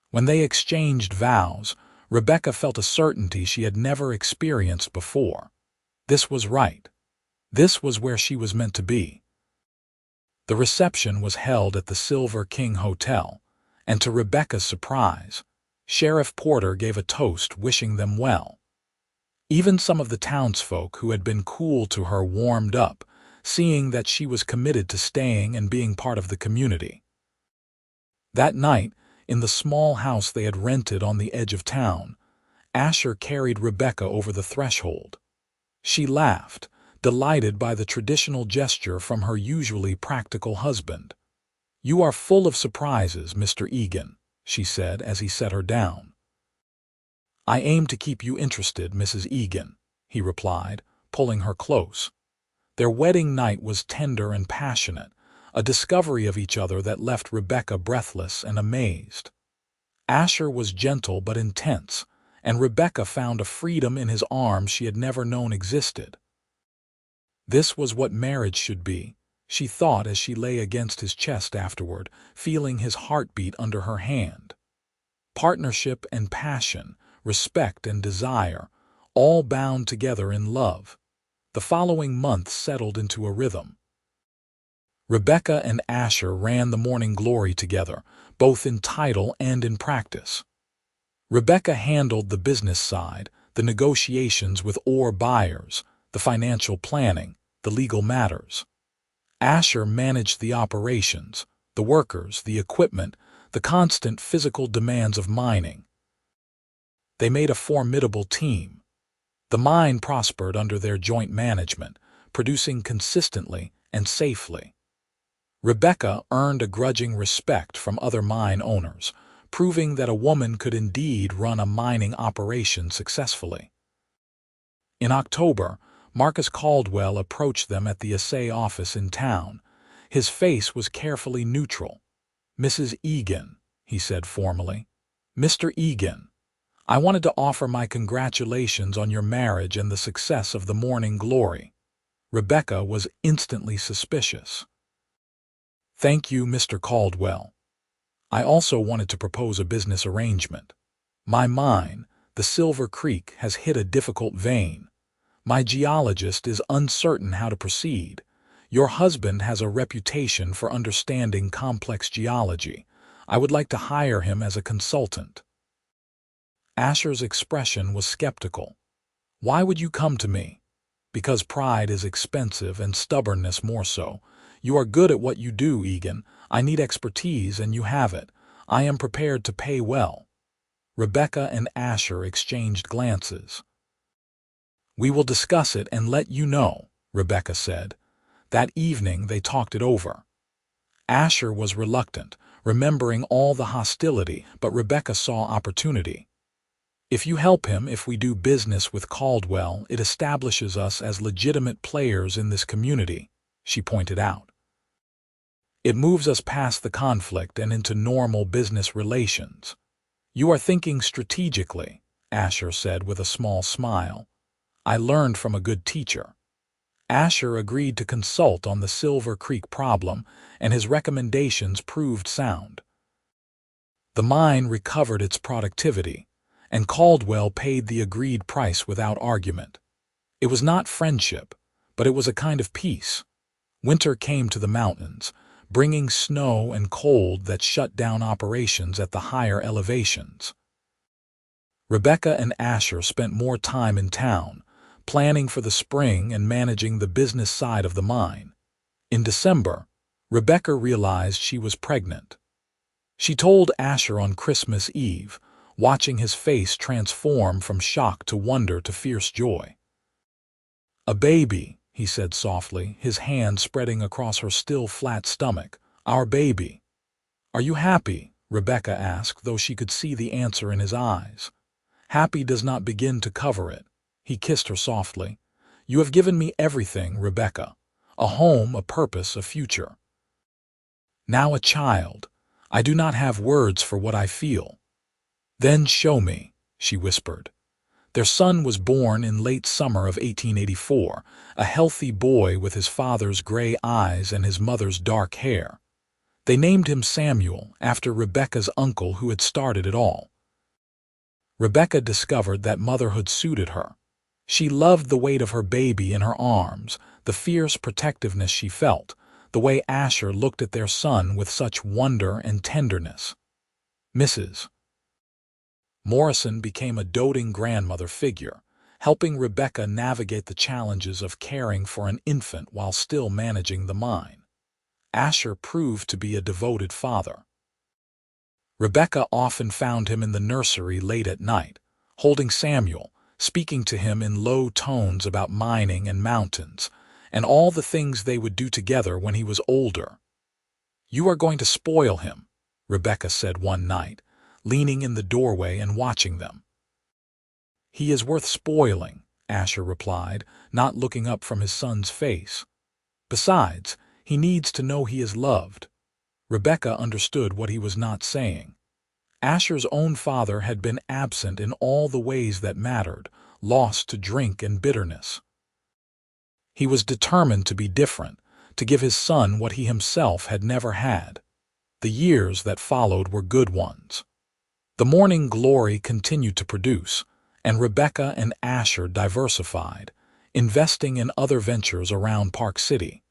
When they exchanged vows, Rebecca felt a certainty she had never experienced before. This was right. This was where she was meant to be. The reception was held at the Silver King Hotel, and to Rebecca's surprise, Sheriff Porter gave a toast wishing them well. Even some of the townsfolk who had been cool to her warmed up, seeing that she was committed to staying and being part of the community. That night, in the small house they had rented on the edge of town, Asher carried Rebecca over the threshold. She laughed, delighted by the traditional gesture from her usually practical husband. "You are full of surprises, Mr. Egan," she said as he set her down. "I aim to keep you interested, Mrs. Egan," he replied, pulling her close. Their wedding night was tender and passionate, a discovery of each other that left Rebecca breathless and amazed. Asher was gentle but intense, and Rebecca found a freedom in his arms she had never known existed. This was what marriage should be, she thought as she lay against his chest afterward, feeling his heartbeat under her hand. Partnership and passion, respect and desire, all bound together in love. The following month settled into a rhythm. Rebecca and Asher ran the Morning Glory together, both in title and in practice. Rebecca handled the business side, the negotiations with ore buyers, the financial planning, the legal matters. Asher managed the operations, the workers, the equipment, the constant physical demands of mining. They made a formidable team. The mine prospered under their joint management, producing consistently and safely. Rebecca earned a grudging respect from other mine owners, proving that a woman could indeed run a mining operation successfully. In October, Marcus Caldwell approached them at the assay office in town. His face was carefully neutral. "Mrs. Egan," he said formally. "Mr. Egan, I wanted to offer my congratulations on your marriage and the success of the Morning Glory." Rebecca was instantly suspicious. "Thank you, Mr. Caldwell. I also wanted to propose a business arrangement. My mine, the Silver Creek, has hit a difficult vein. My geologist is uncertain how to proceed. Your husband has a reputation for understanding complex geology. I would like to hire him as a consultant." Asher's expression was skeptical. "Why would you come to me?" "Because pride is expensive and stubbornness more so. You are good at what you do, Egan. I need expertise and you have it. I am prepared to pay well." Rebecca and Asher exchanged glances. "We will discuss it and let you know," Rebecca said. That evening they talked it over. Asher was reluctant, remembering all the hostility, but Rebecca saw opportunity. "If you help him, if we do business with Caldwell, it establishes us as legitimate players in this community," she pointed out. "It moves us past the conflict and into normal business relations." "You are thinking strategically," Asher said with a small smile. "I learned from a good teacher." Asher agreed to consult on the Silver Creek problem, and his recommendations proved sound. The mine recovered its productivity, and Caldwell paid the agreed price without argument. It was not friendship, but it was a kind of peace. Winter came to the mountains, bringing snow and cold that shut down operations at the higher elevations. Rebecca and Asher spent more time in town, planning for the spring and managing the business side of the mine. In December, Rebecca realized she was pregnant. She told Asher on Christmas Eve, watching his face transform from shock to wonder to fierce joy. "A baby," he said softly, his hand spreading across her still flat stomach. "Our baby." "Are you happy?" Rebecca asked, though she could see the answer in his eyes. "Happy does not begin to cover it." He kissed her softly. "You have given me everything, Rebecca. A home, a purpose, a future. Now a child. I do not have words for what I feel." "Then show me," she whispered. Their son was born in late summer of 1884, a healthy boy with his father's gray eyes and his mother's dark hair. They named him Samuel after Rebecca's uncle who had started it all. Rebecca discovered that motherhood suited her. She loved the weight of her baby in her arms, the fierce protectiveness she felt, the way Asher looked at their son with such wonder and tenderness. Mrs. Morrison became a doting grandmother figure, helping Rebecca navigate the challenges of caring for an infant while still managing the mine. Asher proved to be a devoted father. Rebecca often found him in the nursery late at night, holding Samuel, speaking to him in low tones about mining and mountains, and all the things they would do together when he was older. "You are going to spoil him," Rebecca said one night, leaning in the doorway and watching them. "He is worth spoiling," Asher replied, not looking up from his son's face. "Besides, he needs to know he is loved." Rebecca understood what he was not saying. Asher's own father had been absent in all the ways that mattered, lost to drink and bitterness. He was determined to be different, to give his son what he himself had never had. The years that followed were good ones. The Morning Glory continued to produce, and Rebecca and Asher diversified, investing in other ventures around Park City.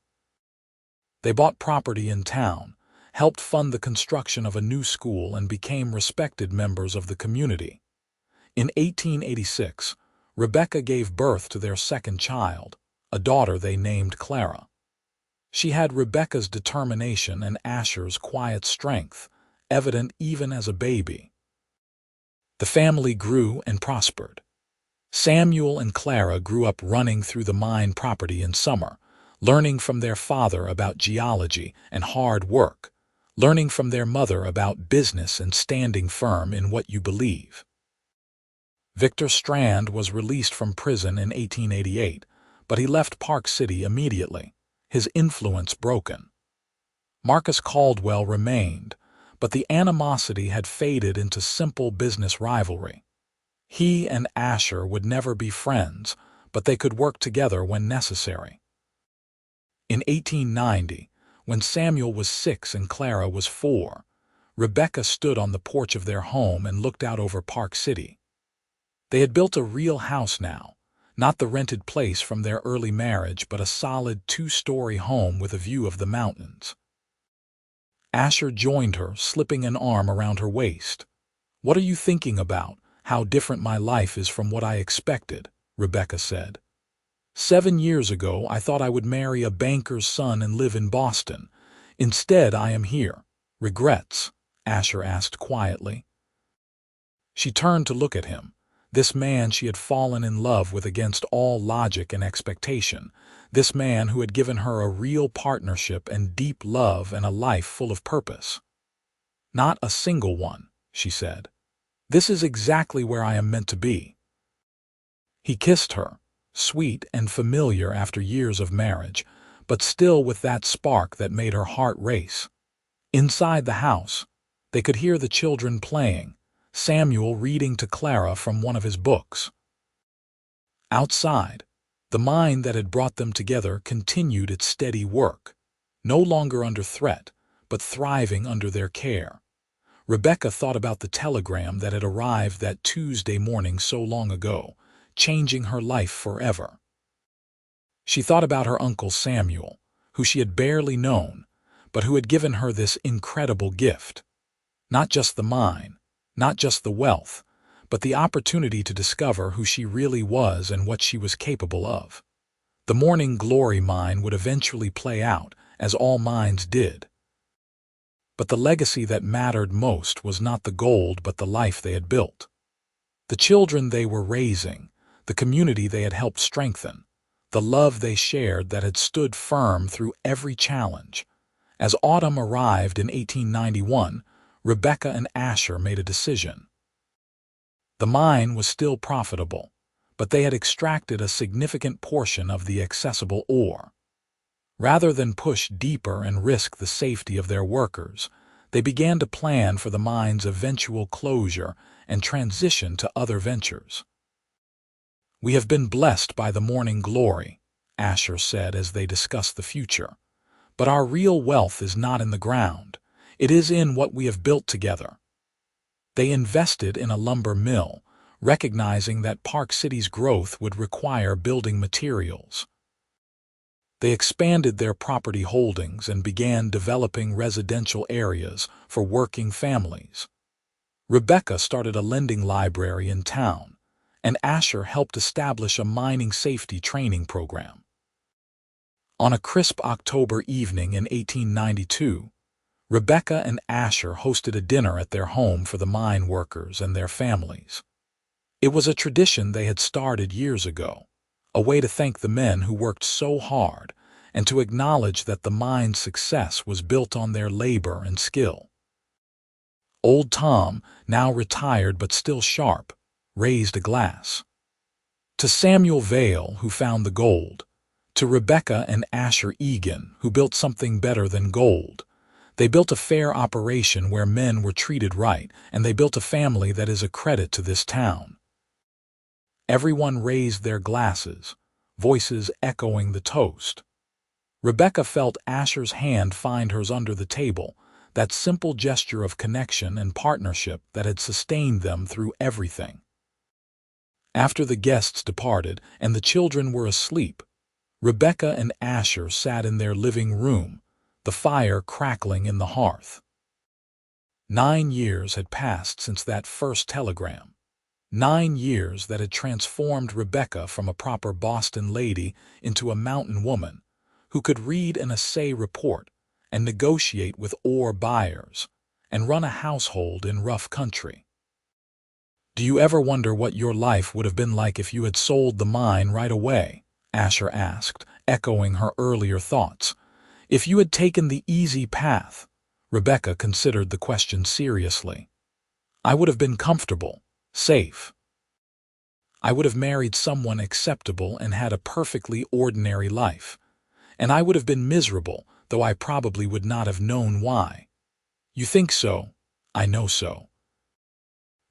They bought property in town, helped fund the construction of a new school, and became respected members of the community. In 1886, Rebecca gave birth to their second child, a daughter they named Clara. She had Rebecca's determination and Asher's quiet strength, evident even as a baby. The family grew and prospered. Samuel and Clara grew up running through the mine property in summer, learning from their father about geology and hard work, learning from their mother about business and standing firm in what you believe. Victor Strand was released from prison in 1888, but he left Park City immediately, his influence broken. Marcus Caldwell remained, but the animosity had faded into simple business rivalry. He and Asher would never be friends, but they could work together when necessary. In 1890, when Samuel was 6 and Clara was 4, Rebecca stood on the porch of their home and looked out over Park City. They had built a real house now, not the rented place from their early marriage, but a solid 2-story home with a view of the mountains. Asher joined her, slipping an arm around her waist. "What are you thinking about? How different my life is from what I expected," Rebecca said. 7 years ago, I thought I would marry a banker's son and live in Boston. Instead, I am here. Regrets?" Asher asked quietly. She turned to look at him, this man she had fallen in love with against all logic and expectation, this man who had given her a real partnership and deep love and a life full of purpose. "Not a single one," she said. "This is exactly where I am meant to be." He kissed her, sweet and familiar after years of marriage, but still with that spark that made her heart race. Inside the house, they could hear the children playing, Samuel reading to Clara from one of his books. Outside, the mine that had brought them together continued its steady work, no longer under threat, but thriving under their care. Rebecca thought about the telegram that had arrived that Tuesday morning so long ago, changing her life forever. She thought about her uncle Samuel, who she had barely known, but who had given her this incredible gift. Not just the mine, not just the wealth, but the opportunity to discover who she really was and what she was capable of. The Morning Glory mine would eventually play out, as all mines did. But the legacy that mattered most was not the gold but the life they had built. The children they were raising, the community they had helped strengthen, the love they shared that had stood firm through every challenge. As autumn arrived in 1891, Rebecca and Asher made a decision. The mine was still profitable, but they had extracted a significant portion of the accessible ore. Rather than push deeper and risk the safety of their workers, they began to plan for the mine's eventual closure and transition to other ventures. "We have been blessed by the morning glory," Asher said as they discussed the future. "But our real wealth is not in the ground. It is in what we have built together." They invested in a lumber mill, recognizing that Park City's growth would require building materials. They expanded their property holdings and began developing residential areas for working families. Rebecca started a lending library in town, and Asher helped establish a mining safety training program. On a crisp October evening in 1892, Rebecca and Asher hosted a dinner at their home for the mine workers and their families. It was a tradition they had started years ago, a way to thank the men who worked so hard and to acknowledge that the mine's success was built on their labor and skill. Old Tom, now retired but still sharp, raised a glass. "To Samuel Vale, who found the gold. To Rebecca and Asher Egan, who built something better than gold. They built a fair operation where men were treated right, and they built a family that is a credit to this town." Everyone raised their glasses, voices echoing the toast. Rebecca felt Asher's hand find hers under the table, that simple gesture of connection and partnership that had sustained them through everything. After the guests departed and the children were asleep, Rebecca and Asher sat in their living room, the fire crackling in the hearth. 9 years had passed since that first telegram. 9 years that had transformed Rebecca from a proper Boston lady into a mountain woman who could read an assay report and negotiate with ore buyers and run a household in rough country. "Do you ever wonder what your life would have been like if you had sold the mine right away?" Asher asked, echoing her earlier thoughts. "If you had taken the easy path?" Rebecca considered the question seriously. "I would have been comfortable, safe. I would have married someone acceptable and had a perfectly ordinary life. And I would have been miserable, though I probably would not have known why." "You think so?" "I know so.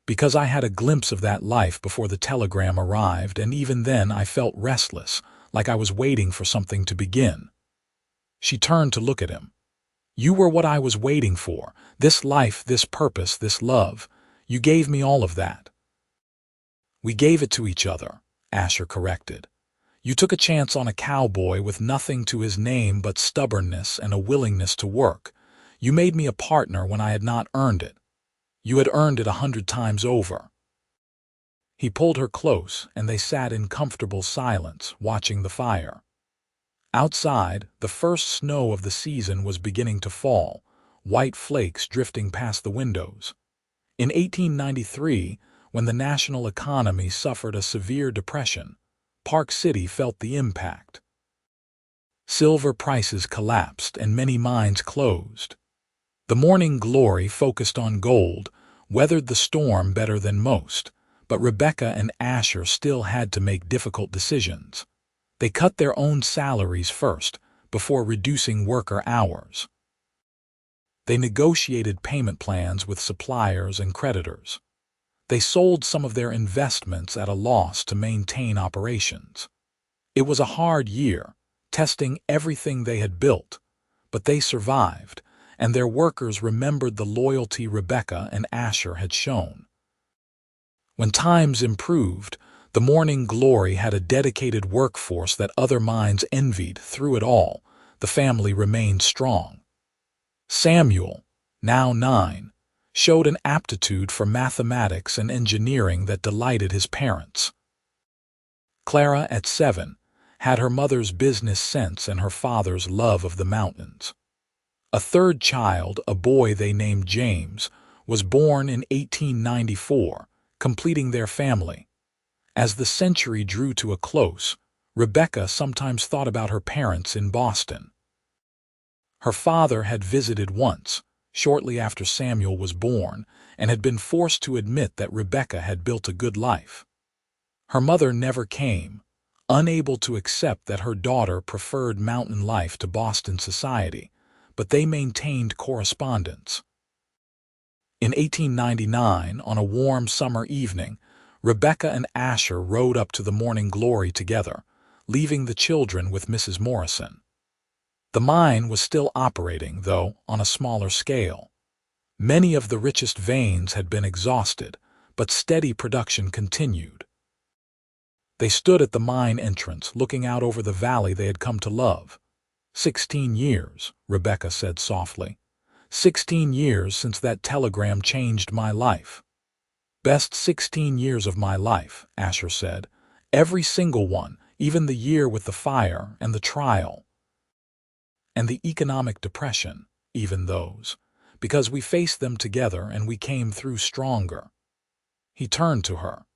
Because I had a glimpse of that life before the telegram arrived, and even then I felt restless, like I was waiting for something to begin." She turned to look at him. "You were what I was waiting for, this life, this purpose, this love. You gave me all of that." "We gave it to each other," Asher corrected. "You took a chance on a cowboy with nothing to his name but stubbornness and a willingness to work. You made me a partner when I had not earned it. You had earned it 100 times over." He pulled her close, and they sat in comfortable silence, watching the fire. Outside, the first snow of the season was beginning to fall, white flakes drifting past the windows. In 1893, when the national economy suffered a severe depression, Park City felt the impact. Silver prices collapsed and many mines closed. The morning glory focused on gold, weathered the storm better than most, but Rebecca and Asher still had to make difficult decisions. They cut their own salaries first, before reducing worker hours. They negotiated payment plans with suppliers and creditors. They sold some of their investments at a loss to maintain operations. It was a hard year, testing everything they had built, but they survived, and their workers remembered the loyalty Rebecca and Asher had shown. When times improved, the morning glory had a dedicated workforce that other mines envied. Through it all, the family remained strong. Samuel, now 9, showed an aptitude for mathematics and engineering that delighted his parents. Clara, at 7, had her mother's business sense and her father's love of the mountains. A third child, a boy they named James, was born in 1894, completing their family. As the century drew to a close, Rebecca sometimes thought about her parents in Boston. Her father had visited once, shortly after Samuel was born, and had been forced to admit that Rebecca had built a good life. Her mother never came, unable to accept that her daughter preferred mountain life to Boston society, but they maintained correspondence. In 1899, on a warm summer evening, Rebecca and Asher rode up to the Morning Glory together, leaving the children with Mrs. Morrison. The mine was still operating, though on a smaller scale. Many of the richest veins had been exhausted, but steady production continued. They stood at the mine entrance, looking out over the valley they had come to love. 16 years, Rebecca said softly. 16 years since that telegram changed my life. Best 16 years of my life, Asher said. Every single one, even the year with the fire and the trial. And the economic depression, even those. Because we faced them together and we came through stronger. He turned to her.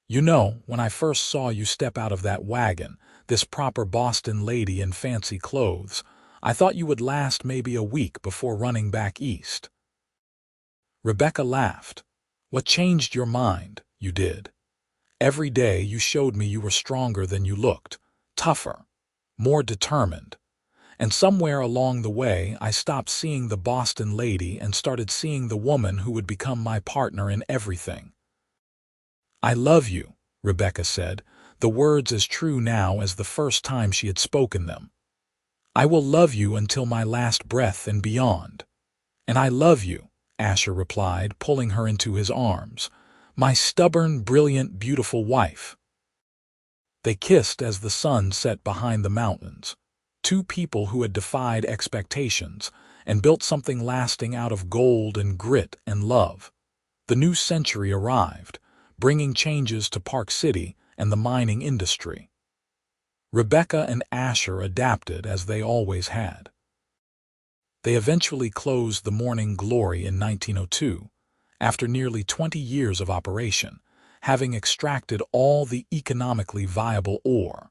You know, when I first saw you step out of that wagon, this proper Boston lady in fancy clothes, I thought you would last maybe a week before running back east. Rebecca laughed. What changed your mind? You did. Every day you showed me you were stronger than you looked, tougher, more determined. And somewhere along the way I stopped seeing the Boston lady and started seeing the woman who would become my partner in everything. I love you, Rebecca said, the words as true now as the first time she had spoken them. I will love you until my last breath and beyond. And I love you, Asher replied, pulling her into his arms. My stubborn, brilliant, beautiful wife. They kissed as the sun set behind the mountains. Two people who had defied expectations and built something lasting out of gold and grit and love. The new century arrived, bringing changes to Park City and the mining industry. Rebecca and Asher adapted as they always had. They eventually closed the Morning Glory in 1902, after nearly 20 years of operation, having extracted all the economically viable ore.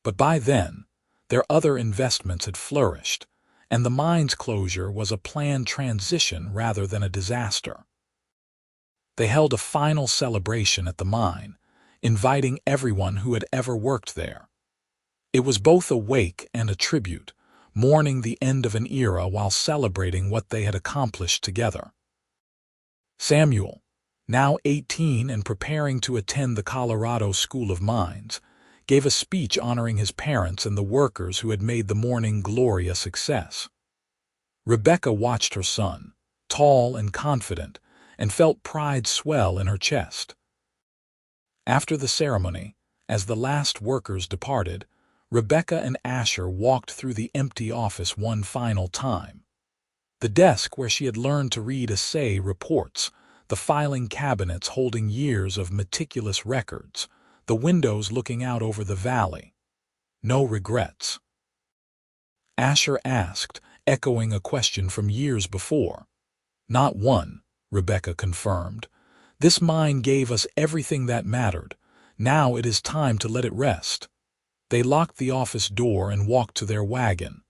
But by then, their other investments had flourished, and the mine's closure was a planned transition rather than a disaster. They held a final celebration at the mine, inviting everyone who had ever worked there. It was both a wake and a tribute, mourning the end of an era while celebrating what they had accomplished together. Samuel, now 18 and preparing to attend the Colorado School of Mines, gave a speech honoring his parents and the workers who had made the Morning Glory a success. Rebecca watched her son, tall and confident, and felt pride swell in her chest. After the ceremony, as the last workers departed, Rebecca and Asher walked through the empty office one final time. The desk where she had learned to read assay reports, the filing cabinets holding years of meticulous records, the windows looking out over the valley. No regrets. Asher asked, echoing a question from years before. Not one, Rebecca confirmed. This mine gave us everything that mattered. Now it is time to let it rest. They locked the office door and walked to their wagon.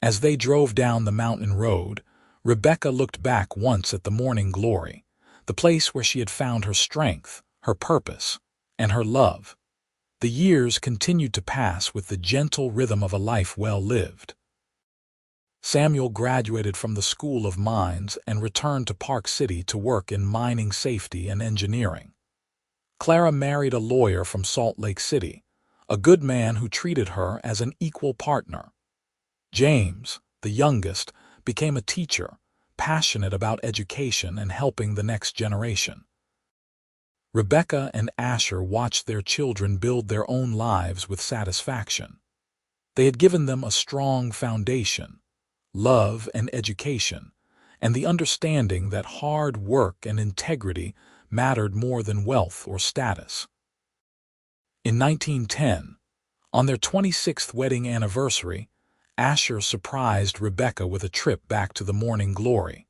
As they drove down the mountain road, Rebecca looked back once at the Morning Glory, the place where she had found her strength, her purpose, and her love. The years continued to pass with the gentle rhythm of a life well lived. Samuel graduated from the School of Mines and returned to Park City to work in mining safety and engineering. Clara married a lawyer from Salt Lake City, a good man who treated her as an equal partner. James, the youngest, became a teacher, passionate about education and helping the next generation. Rebecca and Asher watched their children build their own lives with satisfaction. They had given them a strong foundation, love and education, and the understanding that hard work and integrity mattered more than wealth or status. In 1910, on their 26th wedding anniversary, Asher surprised Rebecca with a trip back to the Morning Glory.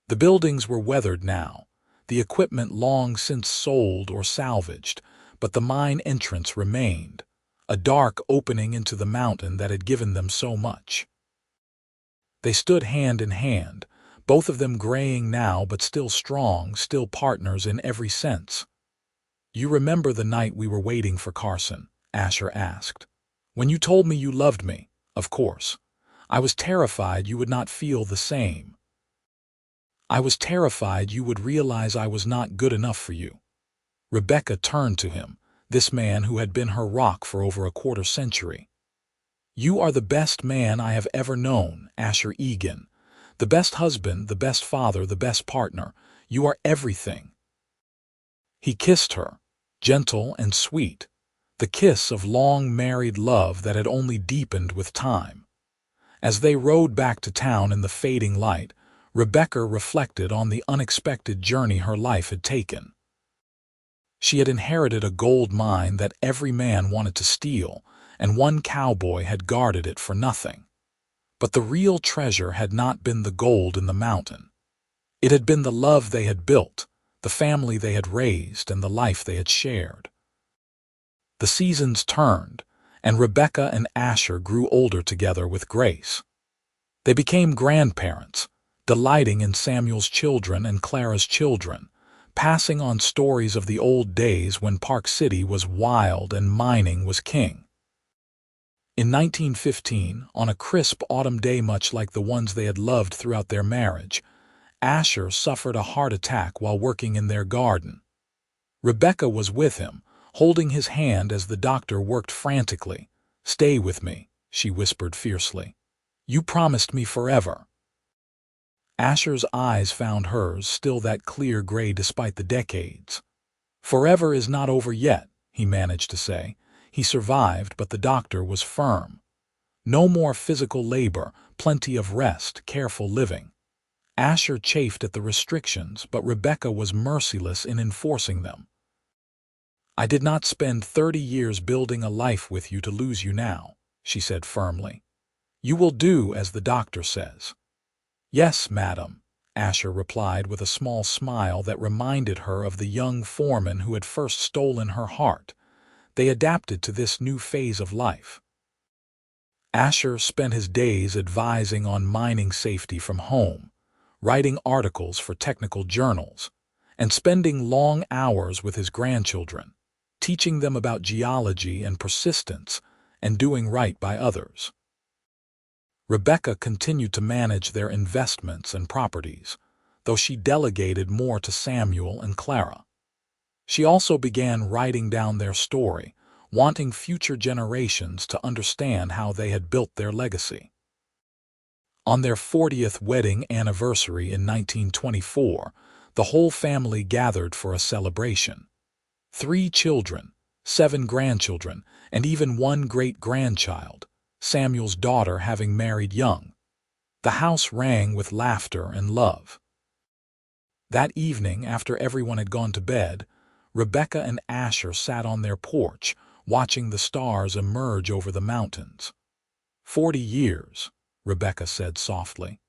The buildings were weathered now, the equipment long since sold or salvaged, but the mine entrance remained, a dark opening into the mountain that had given them so much. They stood hand in hand, both of them graying now but still strong, still partners in every sense. You remember the night we were waiting for Carson? Asher asked. When you told me you loved me, of course. I was terrified you would not feel the same. I was terrified you would realize I was not good enough for you." Rebecca turned to him, this man who had been her rock for over a quarter-century. "You are the best man I have ever known, Asher Egan. The best husband, the best father, the best partner. You are everything." He kissed her, gentle and sweet, the kiss of long married love that had only deepened with time. As they rode back to town in the fading light, Rebecca reflected on the unexpected journey her life had taken. She had inherited a gold mine that every man wanted to steal, and one cowboy had guarded it for nothing. But the real treasure had not been the gold in the mountain. It had been the love they had built, the family they had raised, and the life they had shared. The seasons turned, and Rebecca and Asher grew older together with grace. They became grandparents, delighting in Samuel's children and Clara's children, passing on stories of the old days when Park City was wild and mining was king. In 1915, on a crisp autumn day much like the ones they had loved throughout their marriage, Asher suffered a heart attack while working in their garden. Rebecca was with him, holding his hand as the doctor worked frantically. "Stay with me," she whispered fiercely. "You promised me forever." Asher's eyes found hers, still that clear gray despite the decades. "Forever is not over yet," he managed to say. He survived, but the doctor was firm. No more physical labor, plenty of rest, careful living. Asher chafed at the restrictions, but Rebecca was merciless in enforcing them. "I did not spend 30 years building a life with you to lose you now," she said firmly. "You will do as the doctor says." "Yes, madam," Asher replied with a small smile that reminded her of the young foreman who had first stolen her heart. They adapted to this new phase of life. Asher spent his days advising on mining safety from home, writing articles for technical journals, and spending long hours with his grandchildren, teaching them about geology and persistence and doing right by others. Rebecca continued to manage their investments and properties, though she delegated more to Samuel and Clara. She also began writing down their story, wanting future generations to understand how they had built their legacy. On their 40th wedding anniversary in 1924, the whole family gathered for a celebration. 3 children, 7 grandchildren, and even 1 great-grandchild, Samuel's daughter having married young. The house rang with laughter and love. That evening, after everyone had gone to bed, Rebecca and Asher sat on their porch, watching the stars emerge over the mountains. 40 years, Rebecca said softly.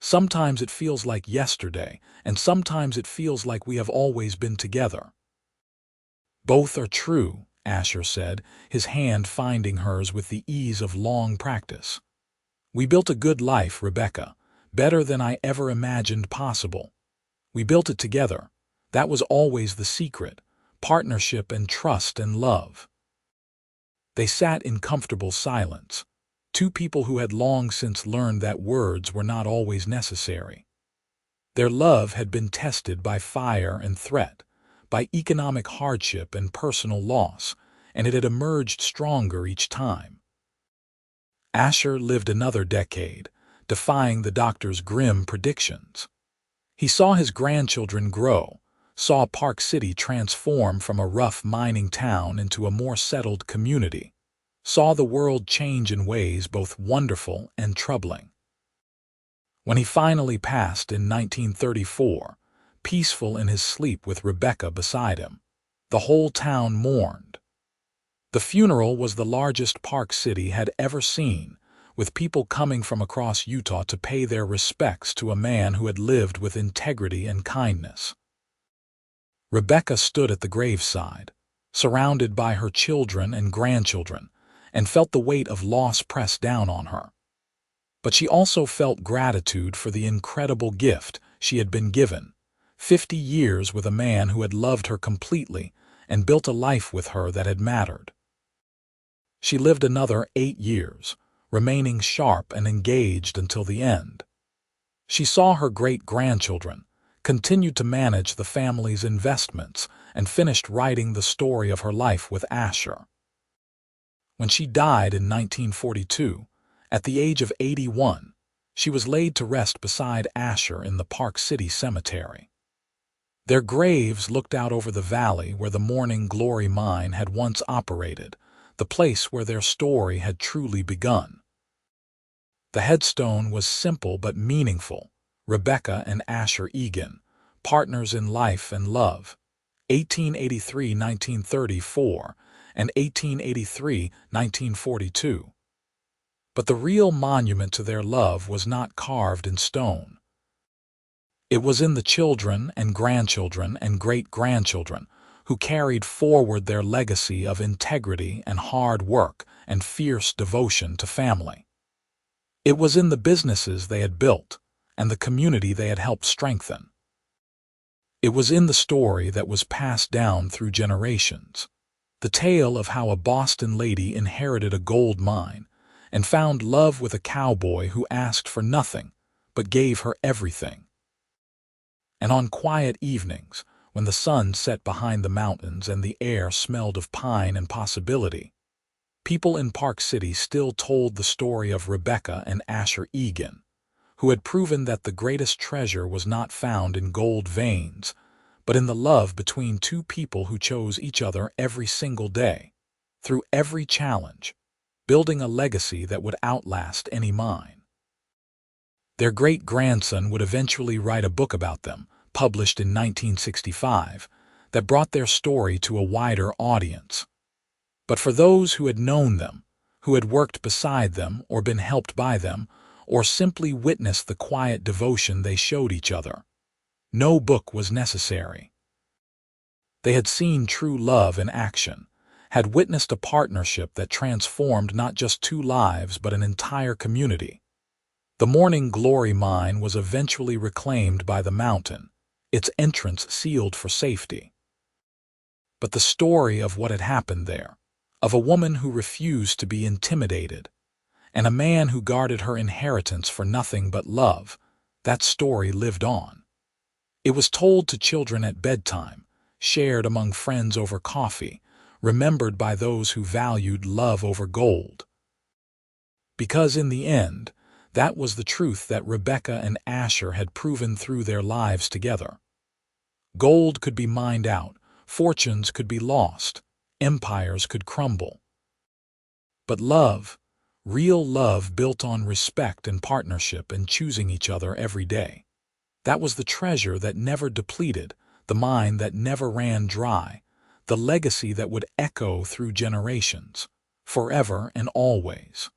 "Sometimes it feels like yesterday, and sometimes it feels like we have always been together." "Both are true," Asher said, his hand finding hers with the ease of long practice. "We built a good life, Rebecca, better than I ever imagined possible. We built it together. That was always the secret, partnership and trust and love." They sat in comfortable silence, 2 people who had long since learned that words were not always necessary. Their love had been tested by fire and threat, by economic hardship and personal loss, and it had emerged stronger each time. Asher lived another decade, defying the doctor's grim predictions. He saw his grandchildren grow, saw Park City transform from a rough mining town into a more settled community, saw the world change in ways both wonderful and troubling. When he finally passed in 1934, peaceful in his sleep with Rebecca beside him, the whole town mourned. The funeral was the largest Park City had ever seen, with people coming from across Utah to pay their respects to a man who had lived with integrity and kindness. Rebecca stood at the graveside, surrounded by her children and grandchildren, and felt the weight of loss press down on her. But she also felt gratitude for the incredible gift she had been given, 50 years with a man who had loved her completely and built a life with her that had mattered. She lived another 8 years, remaining sharp and engaged until the end. She saw her great-grandchildren, continued to manage the family's investments, and finished writing the story of her life with Asher. When she died in 1942, at the age of 81, she was laid to rest beside Asher in the Park City Cemetery. Their graves looked out over the valley where the Morning Glory mine had once operated, the place where their story had truly begun. The headstone was simple but meaningful: Rebecca and Asher Egan, partners in life and love, 1883–1934 and 1883–1942. But the real monument to their love was not carved in stone. It was in the children and grandchildren and great-grandchildren who carried forward their legacy of integrity and hard work and fierce devotion to family. It was in the businesses they had built and the community they had helped strengthen. It was in the story that was passed down through generations, the tale of how a Boston lady inherited a gold mine and found love with a cowboy who asked for nothing but gave her everything. And on quiet evenings, when the sun set behind the mountains and the air smelled of pine and possibility, people in Park City still told the story of Rebecca and Asher Egan, who had proven that the greatest treasure was not found in gold veins, but in the love between two people who chose each other every single day, through every challenge, building a legacy that would outlast any mine. Their great-grandson would eventually write a book about them, published in 1965, that brought their story to a wider audience. But for those who had known them, who had worked beside them or been helped by them, or simply witnessed the quiet devotion they showed each other, no book was necessary. They had seen true love in action, had witnessed a partnership that transformed not just two lives but an entire community. The Morning Glory mine was eventually reclaimed by the mountain, its entrance sealed for safety. But the story of what had happened there, of a woman who refused to be intimidated, and a man who guarded her inheritance for nothing but love, that story lived on. It was told to children at bedtime, shared among friends over coffee, remembered by those who valued love over gold. Because in the end, that was the truth that Rebecca and Asher had proven through their lives together. Gold could be mined out, fortunes could be lost, empires could crumble. But love, real love built on respect and partnership and choosing each other every day, that was the treasure that never depleted, the mine that never ran dry, the legacy that would echo through generations, forever and always.